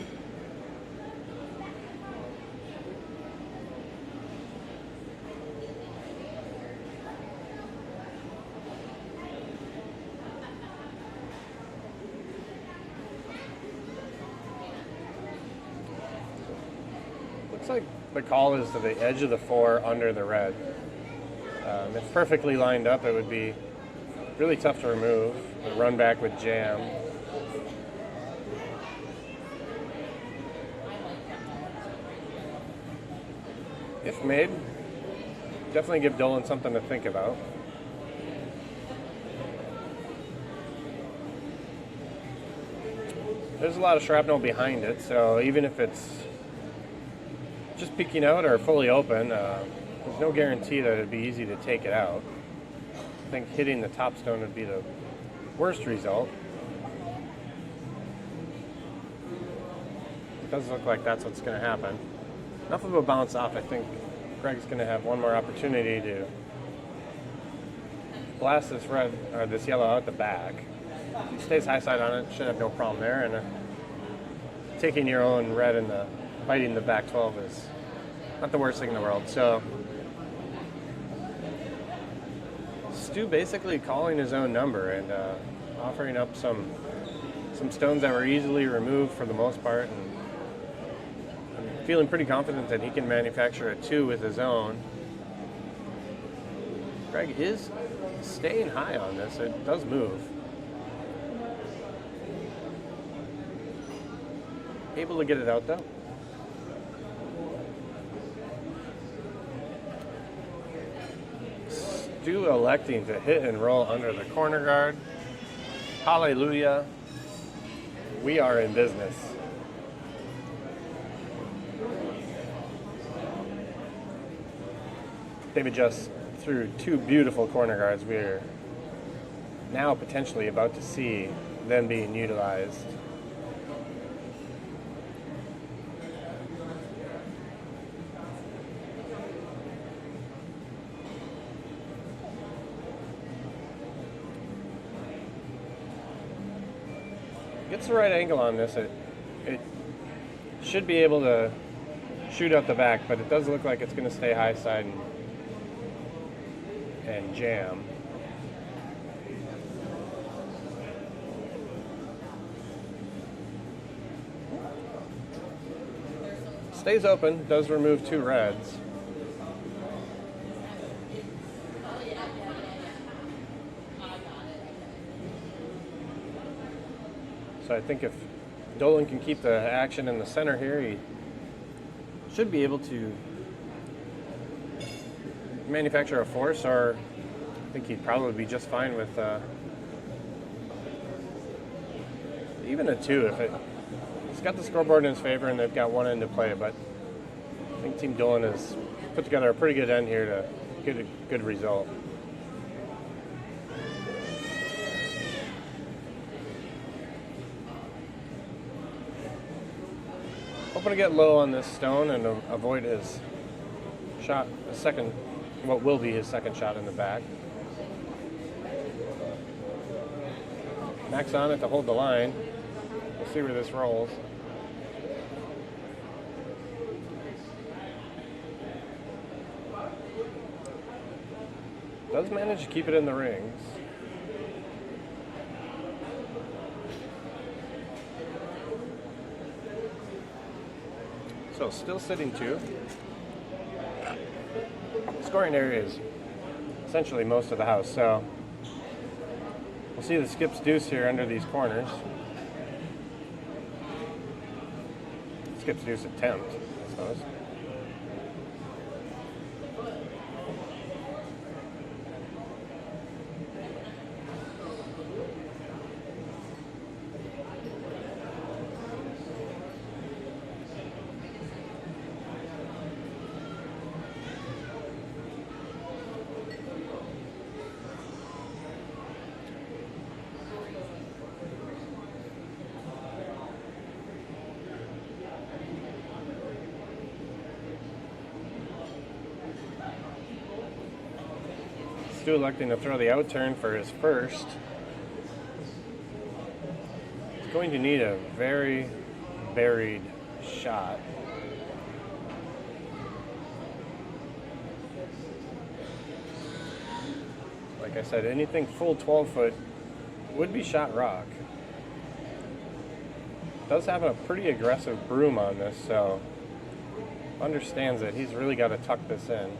Like the call is to the edge of the 4 under the red. If perfectly lined up, it would be really tough to remove. The run back would jam. If made, definitely give Dolan something to think about. There's a lot of shrapnel behind it, so even if it's just peeking out or fully open, there's no guarantee that it'd be easy to take it out. I think hitting the top stone would be the worst result. It does look like that's what's going to happen. Enough of a bounce off. I think Greg's going to have one more opportunity to blast this red or this yellow out the back. If he stays high side on it, should have no problem there. And taking your own red and biting the back 12 is not the worst thing in the world. So Stu basically calling his own number and offering up some stones that were easily removed for the most part, and I'm feeling pretty confident that he can manufacture a 2 with his own. Greg is staying high on this. It does move. Able to get it out though. Stu electing to hit and roll under the corner guard. Hallelujah. We are in business. David just threw 2 beautiful corner guards. We're now potentially about to see them being utilized. Gets the right angle on this. It should be able to shoot out the back, but it does look like it's going to stay high side and jam. Stays open, does remove 2 reds. So I think if Dolan can keep the action in the center here, he should be able to manufacture a force, or I think he'd probably be just fine with even a 2 if he's got the scoreboard in his favor and they've got one end to play. But I think Team Dolan has put together a pretty good end here to get a good result. Hoping to get low on this stone and avoid his shot, what will be his second shot in the back. Max on it to hold the line. We'll see where this rolls. Does manage to keep it in the rings. So still sitting 2. Scoring area is essentially most of the house, so we'll see the skips deuce here under these corners. Skips deuce attempt, I suppose. Stu electing to throw the out turn for his first. He's going to need a very buried shot. Like I said, anything full 12 foot would be shot rock. Does have a pretty aggressive broom on this, so understands that he's really got to tuck this in.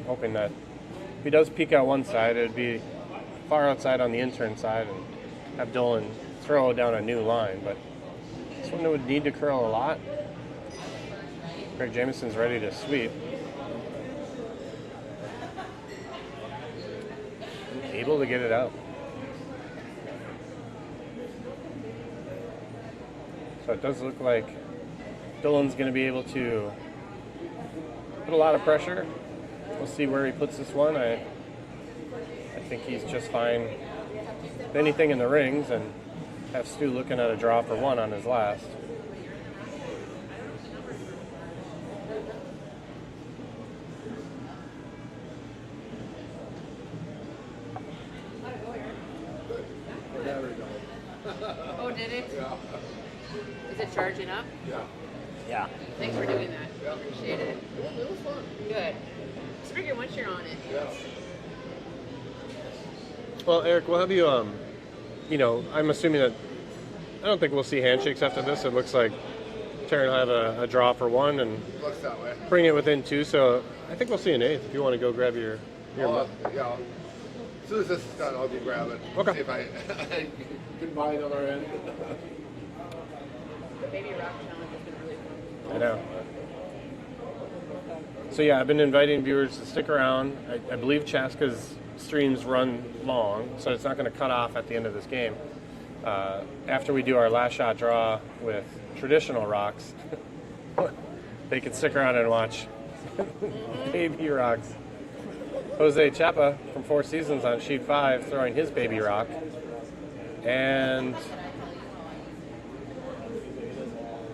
Hoping that if he does peek out one side, it would be far outside on the in-turn side and have Dolan throw down a new line. But this one would need to curl a lot. Greg Jameson's ready to sweep. And able to get it out. So it does look like Dolan's going to be able to put a lot of pressure. We'll see where he puts this one. I think he's just fine with anything in the rings, and have Stu looking at a draw for 1 on his last. Oh, did it? Yeah. Is it charging up? Yeah. Yeah. Thanks for doing that. Appreciate it. It was fun. Good. Just figure once you're on it. Yeah. Well, Eric, we'll have you, I'm assuming that, I don't think we'll see handshakes after this. It looks like Taran will have a draw for 1 and Looks that way. bring it within 2, so I think we'll see an 8th if you want to go grab your Yeah. As soon as this is done, I'll go grab it. Okay. See if I can buy another end. The baby rock challenge has been really fun. I know. So yeah, I've been inviting viewers to stick around. I believe Chaska's streams run long, so it's not going to cut off at the end of this game. After we do our last shot draw with traditional rocks, they can stick around and watch baby rocks. Jose Chapa from 4 Seasons on sheet 5 throwing his baby rock. And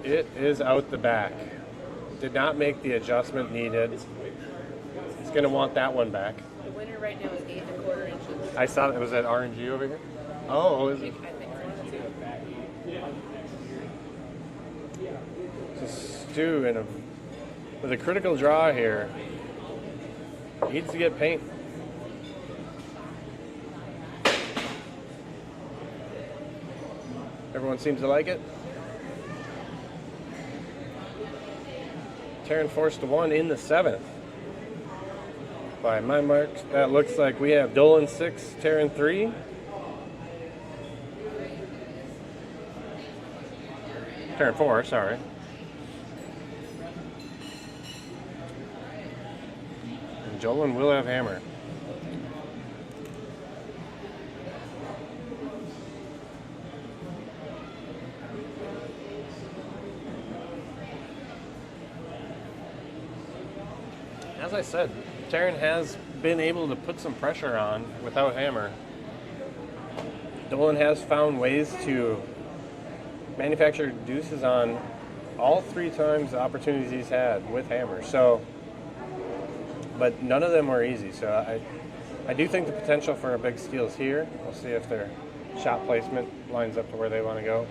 it is out the back. Did not make the adjustment needed. He's going to want that one back. The winner right now is 8 1/4 inches. I saw it was at RNG over here. Oh, is it? I think so. It's a Stu with a critical draw here. He needs to get paint. Everyone seems to like it. Taran forced to 1 in the 7th. By my marks, that looks like we have Dolan 6, Taran 3. Taran 4, sorry. And Dolan will have hammer. As I said, Taran has been able to put some pressure on without hammer. Dolan has found ways to manufacture deuces on all 3 times the opportunities he's had with hammer. So, but none of them were easy. So I do think the potential for a big steal is here. We'll see if their shot placement lines up to where they want to go.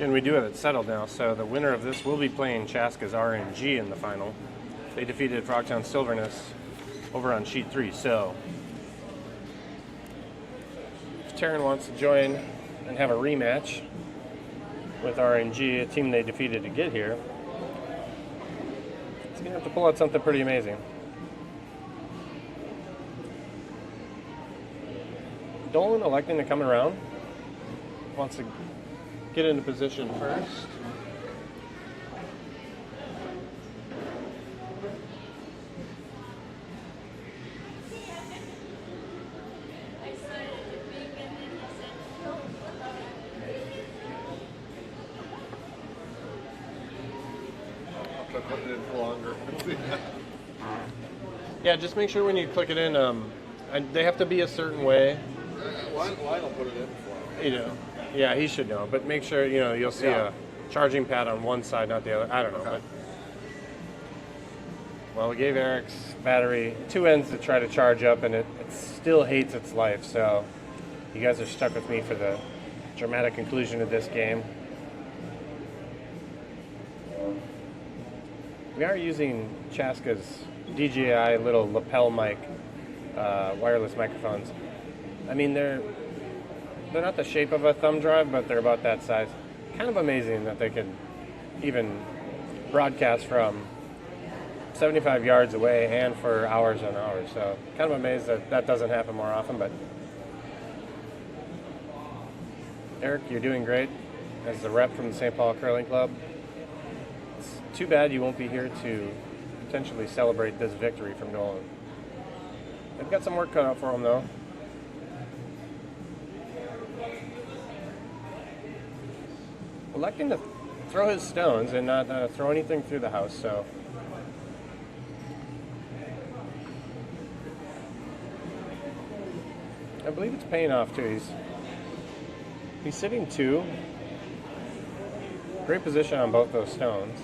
And we do have it settled now, so the winner of this will be playing Chaska's RNG in the final. They defeated Frogtown Silverness over on sheet 3, so if Taran wants to join and have a rematch with RNG, a team they defeated to get here, he's going to have to pull out something pretty amazing. Dolan electing to come around, wants to get into position first. I'll put it in for longer. Yeah, just make sure when you click it in, they have to be a certain way. Why don't put it in for? You know, yeah, he should know, but make sure, you'll see a charging pad on one side, not the other. I don't know. Okay. But, well, we gave Eric's battery 2 ends to try to charge up, and it still hates its life. So you guys are stuck with me for the dramatic conclusion of this game. We are using Chaska's DJI little lapel mic, wireless microphones. I mean, they're not the shape of a thumb drive, but they're about that size. Kind of amazing that they can even broadcast from 75 yards away and for hours and hours. So kind of amazed that doesn't happen more often. But Eric, you're doing great as the rep from the St. Paul Curling Club. It's too bad you won't be here to potentially celebrate this victory from Dolan. They've got some work cut out for them, though. Electing to throw his stones and not throw anything through the house, so I believe it's paying off too. He's sitting 2. Great position on both those stones.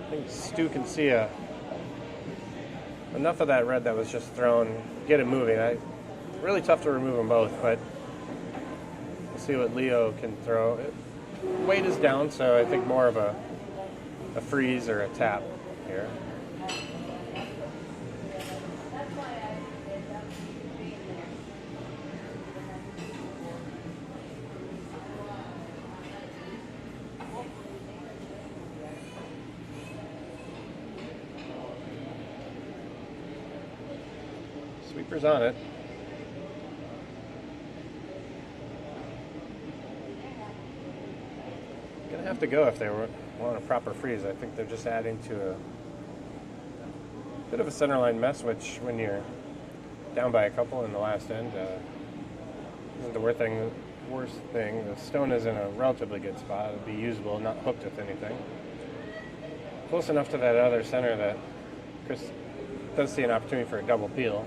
I think Stu can see enough of that red that was just thrown. Get it moving. Really tough to remove them both, but we'll see what Leo can throw. Weight is down, so I think more of a freeze or a tap here. Sweeper's on it. Gonna have to go if they want a proper freeze. I think they're just adding to a bit of a centerline mess, which when you're down by a couple in the last end isn't the worst thing worst thing. The stone is in a relatively good spot. It'd be usable, not hooked with anything. Close enough to that other center that Chris does see an opportunity for a double peel.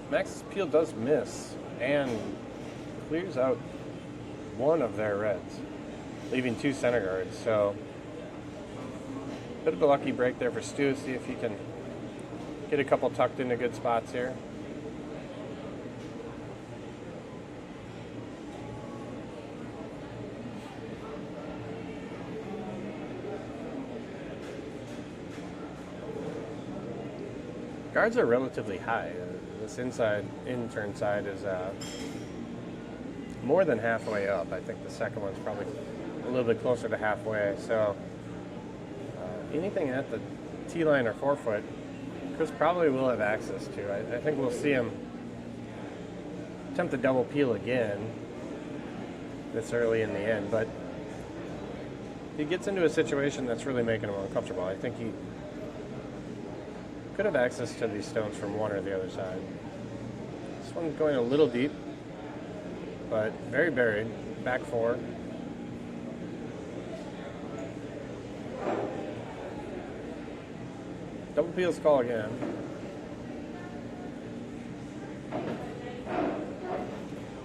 Max's peel does miss and clears out one of their reds, leaving 2 center guards. So, bit of a lucky break there for Stu. See if he can get a couple tucked into good spots here. Guards are relatively high. This inside in-turn side is more than halfway up. I think the second one's probably a little bit closer to halfway. So anything at the T-line or forefoot, Chris probably will have access to. I think we'll see him attempt the double peel again this early in the end, but he gets into a situation that's really making him uncomfortable. I think he could have access to these stones from one or the other side. This one's going a little deep, but very buried. Back 4. Double peels call again.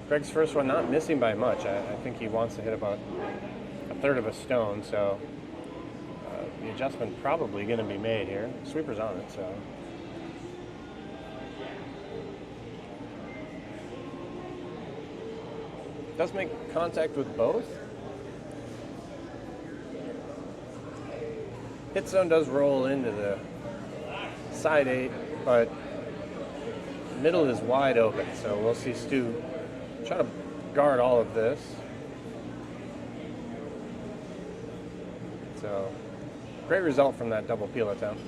Greg's first one not missing by much. I think he wants to hit about a third of a stone, so the adjustment probably going to be made here. Sweeper's on it, so. Does make contact with both. Hit zone does roll into the side 8, but middle is wide open, so we'll see Stu try to guard all of this. So, great result from that double peel attempt.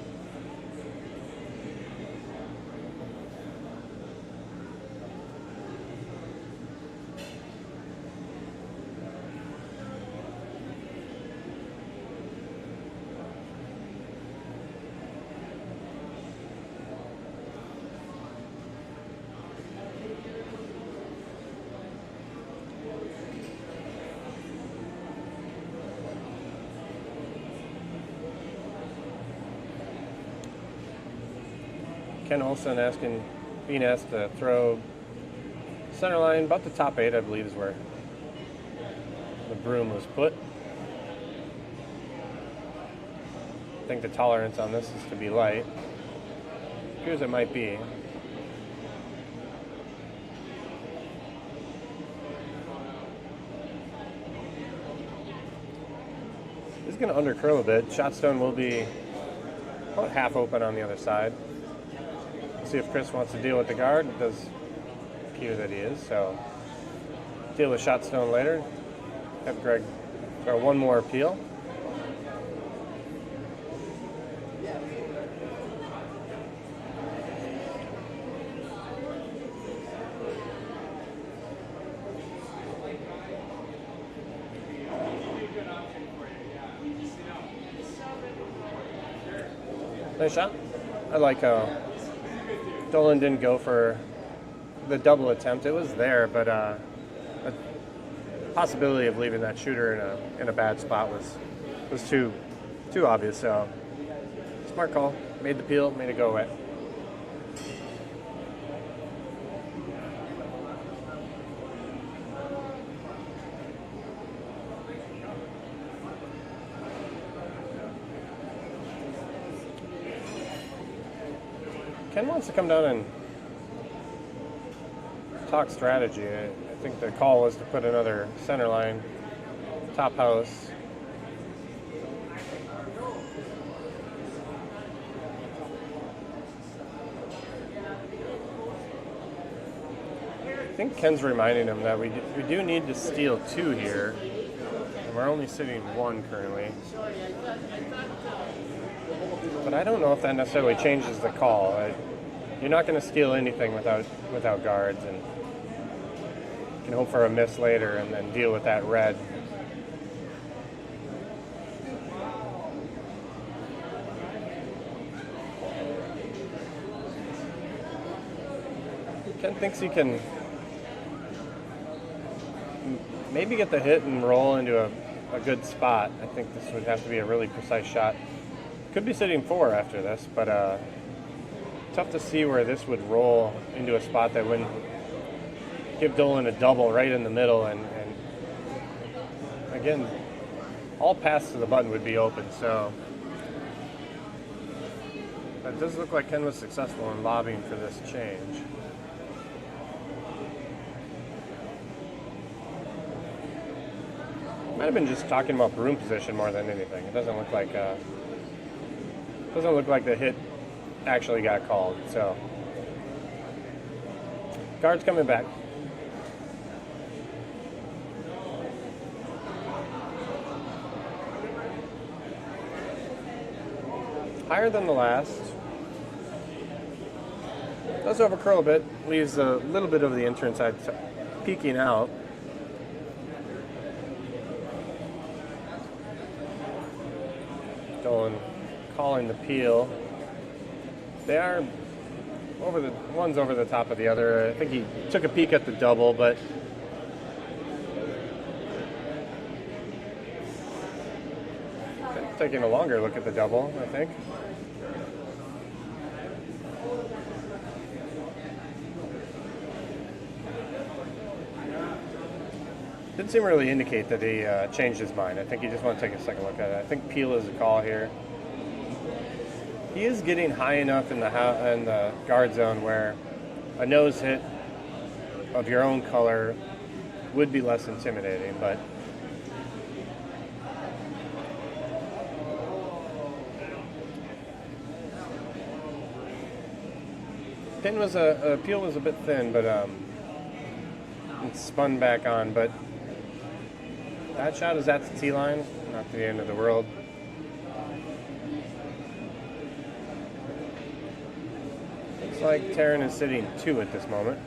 Ken Olson being asked to throw center line, about the top 8, I believe, is where the broom was put. I think the tolerance on this is to be light. Appears it might be. This is going to undercurl a bit. Shot stone will be about half open on the other side. See if Chris wants to deal with the guard. It does appear that he is, so deal with shot stone later. Have Greg throw one more peel. Nice shot. I like how Dolan didn't go for the double attempt. It was there, but a possibility of leaving that shooter in a bad spot was too obvious. So smart call. Made the peel. Made it go away. Ken wants to come down and talk strategy. I think the call was to put another center line, top house. think Ken's reminding him that we do need to steal 2 here, and we're only sitting 1 currently. But I don't know if that necessarily changes the call. You're not going to steal anything without guards, and you can hope for a miss later and then deal with that red. Ken thinks he can maybe get the hit and roll into a good spot. I think this would have to be a really precise shot. Could be sitting 4 after this, but tough to see where this would roll into a spot that wouldn't give Dolan a double right in the middle. And again, all paths to the button would be open, so it does look like Ken was successful in lobbying for this change. Might have been just talking about broom position more than anything. It doesn't look like the hit actually got called. So guard's coming back. Higher than the last. Does overcurl a bit. Leaves a little bit of the intern side peeking out. Dolan calling the peel. They are one's over the top of the other. I think he took a peek at the double, but taking a longer look at the double, I think. Didn't seem to really indicate that he changed his mind. I think he just wanted to take a second look at it. I think peel is a call here. He is getting high enough in the guard zone where a nose hit of your own color would be less intimidating, but peel was a bit thin, but it spun back on. But that shot is at the tee line, not the end of the world. Looks like Taran is sitting 2 at this moment.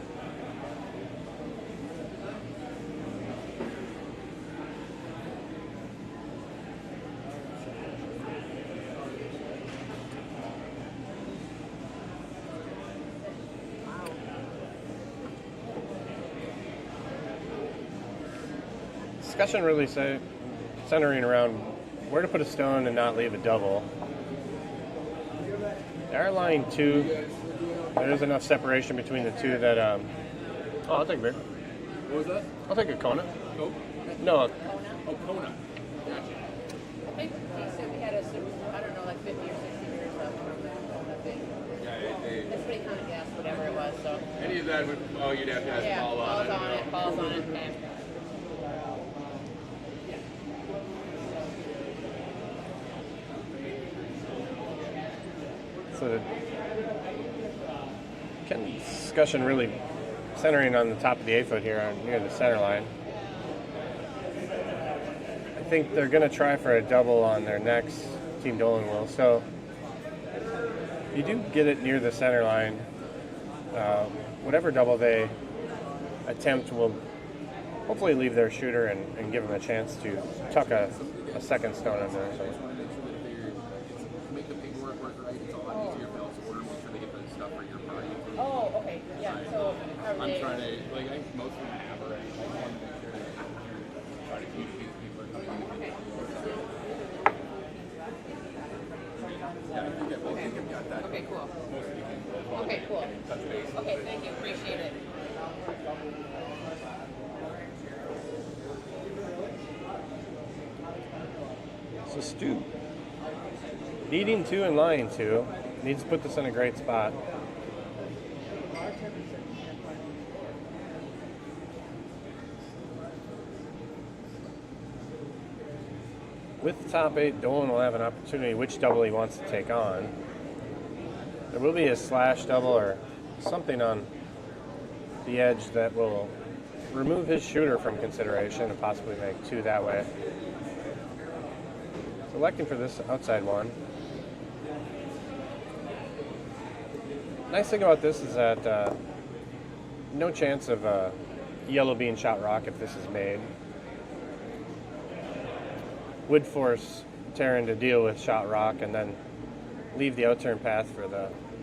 Discussion really centering around where to put a stone and not leave a double. They are lying 2. There is enough separation between the 2 that I'll take a beer. What was that? I'll take a Kona. Coke? No, Oh, Kona. Gotcha. I think he said we had I don't know, like 50 or 60 years left from that thing. Yeah, That's what he kind of guessed, whatever it was. So any of that would, you'd have to have yeah, Paul balls on on it. it, balls on it. Okay. so the discussion really centering on the top of the 8-foot here near the center line. I think they're going to try for a double on their next Team Dolan will. So you do get it near the center line. Whatever double they attempt will hopefully leave their shooter and give them a chance to tuck a second stone in there. So. Make the paperwork work right. It's a lot easier for else order. Make sure they get the stuff for your party. Oh, okay. Yeah. So I'm trying to, I think most of them have already. I want to make sure that try to communicate with people are coming in. Okay. Yeah, I think both of them got that. Okay, cool. Most of you can. Okay, cool. Touch base. Okay, thank you. Appreciate it. So Stu, needing 2 and lying 2, needs to put this in a great spot. With top 8, Dolan will have an opportunity which double he wants to take on. There will be a slash double or something on the edge that will remove his shooter from consideration and possibly make 2 that way. Selecting for this outside one. Nice thing about this is that no chance of yellow being shot rock if this is made. Would force Taran to deal with shot rock and then leave the outturn path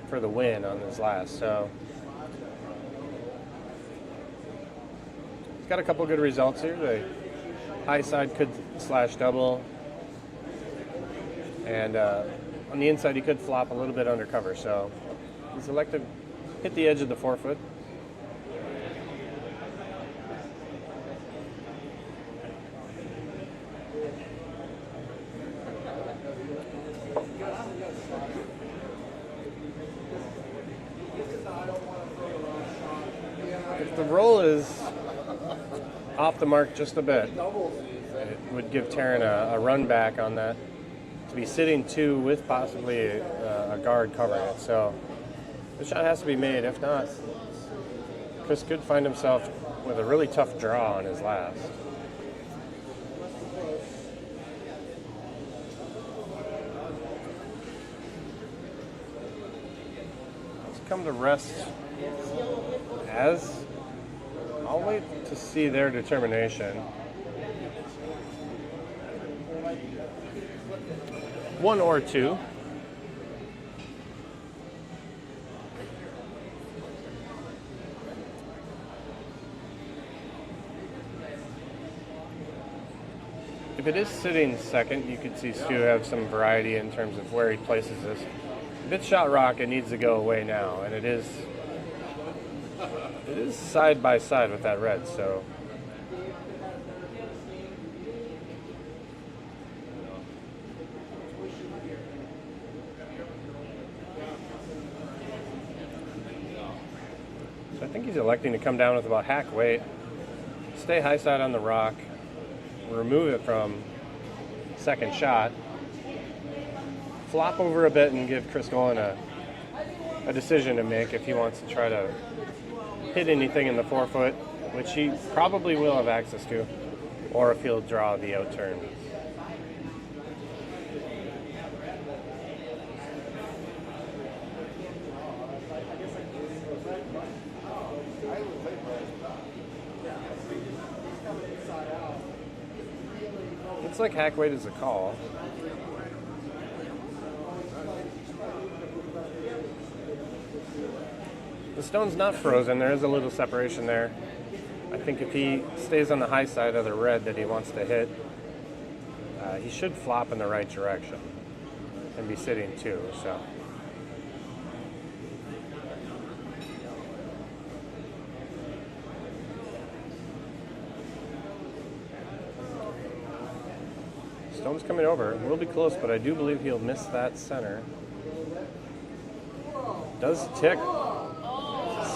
for the win on this last. So he's got a couple good results here. The high side could slash double, and on the inside he could flop a little bit undercover. So he's elected hit the edge of the 4-foot. If the roll is off the mark just a bit, it would give Taran a run back on that to be sitting 2 with possibly a guard covering it. So the shot has to be made. If not, Chris could find himself with a really tough draw on his last. Let's come to rest as I'll wait to see their determination. 1 or 2. If it is sitting second, you could see Stu have some variety in terms of where he places this. If it's shot rock, it needs to go away now, and it is side by side with that red, so I think he's electing to come down with about hack weight, stay high side on the rock, remove it from second shot, flop over a bit and give Chris Dolan a decision to make if he wants to try to hit anything in the 4-foot, which he probably will have access to, or if he'll draw the outturn. Looks like hack weight is a call. The stone's not frozen. There is a little separation there. I think if he stays on the high side of the red that he wants to hit, he should flop in the right direction and be sitting 2. So stone's coming over. Will be close, but I do believe he'll miss that center. Does tick.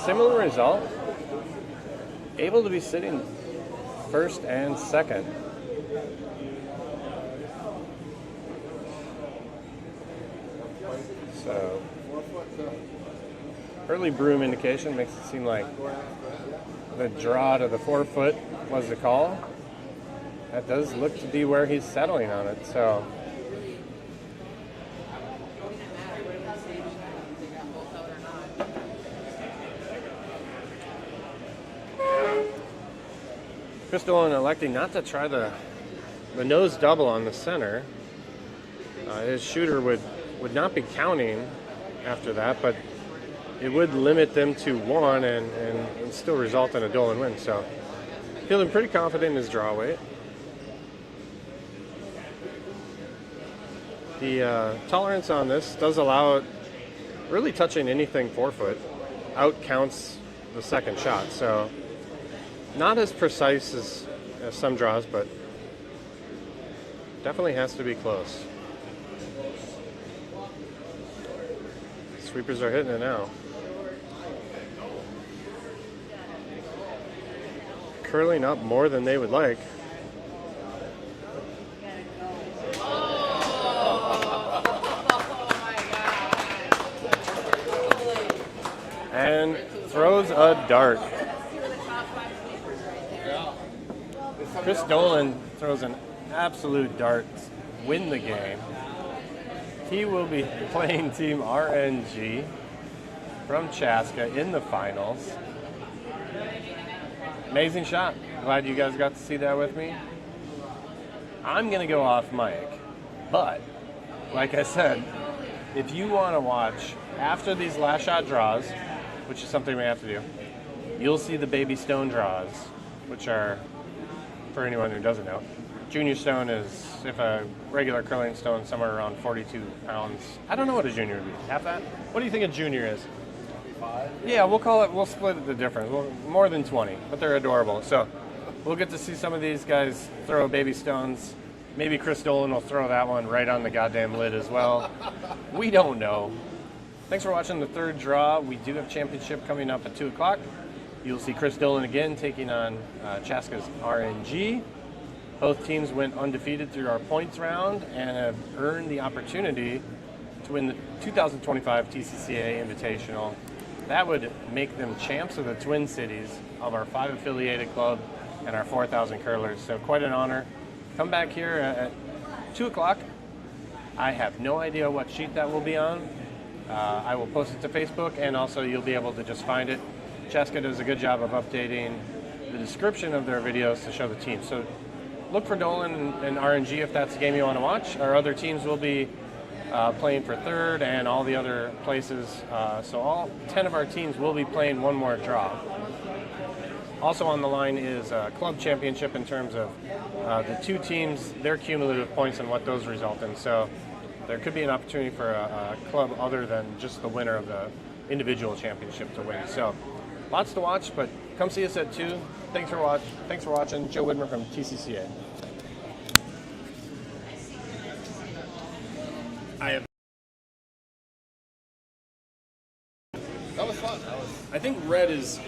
Similar result. Able to be sitting first and second. So early broom indication makes it seem like the draw to the 4-foot was the call. That does look to be where he's settling on it. So Chris Dolan electing not to try the nose double on the center. His shooter would not be counting after that, but it would limit them to 1 and still result in a Dolan win. So feeling pretty confident in his draw weight. The tolerance on this does allow it really touching anything 4-foot out counts the second shot. So not as precise as some draws, but definitely has to be close. Sweepers are hitting it now. Curling up more than they would like. And throws a dart. Chris Dolan throws an absolute dart, win the game. He will be playing Team RNG from Chaska in the finals. Amazing shot. Glad you guys got to see that with me. I'm going to go off mic, but like I said, if you want to watch after these last shot draws, which is something we have to do, you'll see the baby stone draws, which are, for anyone who doesn't know, junior stone is, if a regular curling stone, somewhere around 42 pounds. I don't know what a junior would be. Half that? What do you think a junior is? 5. Yeah, we'll split the difference. More than 20, but they're adorable. So we'll get to see some of these guys throw baby stones. Maybe Chris Dolan will throw that one right on the goddamn lid as well. We don't know. Thanks for watching the third draw. We do have championship coming up at 2 o'clock. You'll see Chris Dolan again taking on Chaska's RNG. Both teams went undefeated through our points round and have earned the opportunity to win the 2025 TCCA Invitational. That would make them champs of the Twin Cities of our 5 affiliated club and our 4,000 curlers. So quite an honor. Come back here at 2 o'clock. I have no idea what sheet that will be on. I will post it to Facebook, and also you'll be able to just find it. Chaska does a good job of updating the description of their videos to show the team. So look for Dolan and RNG if that's the game you want to watch. Our other teams will be playing for third and all the other places. So all 10 of our teams will be playing one more draw. Also on the line is a club championship in terms of the two teams, their cumulative points and what those result in. So there could be an opportunity for a club other than just the winner of the individual championship to win. So lots to watch, but come see us at 2. Thanks for watching. Joe Widmer from TCCA. That was fun. I think red is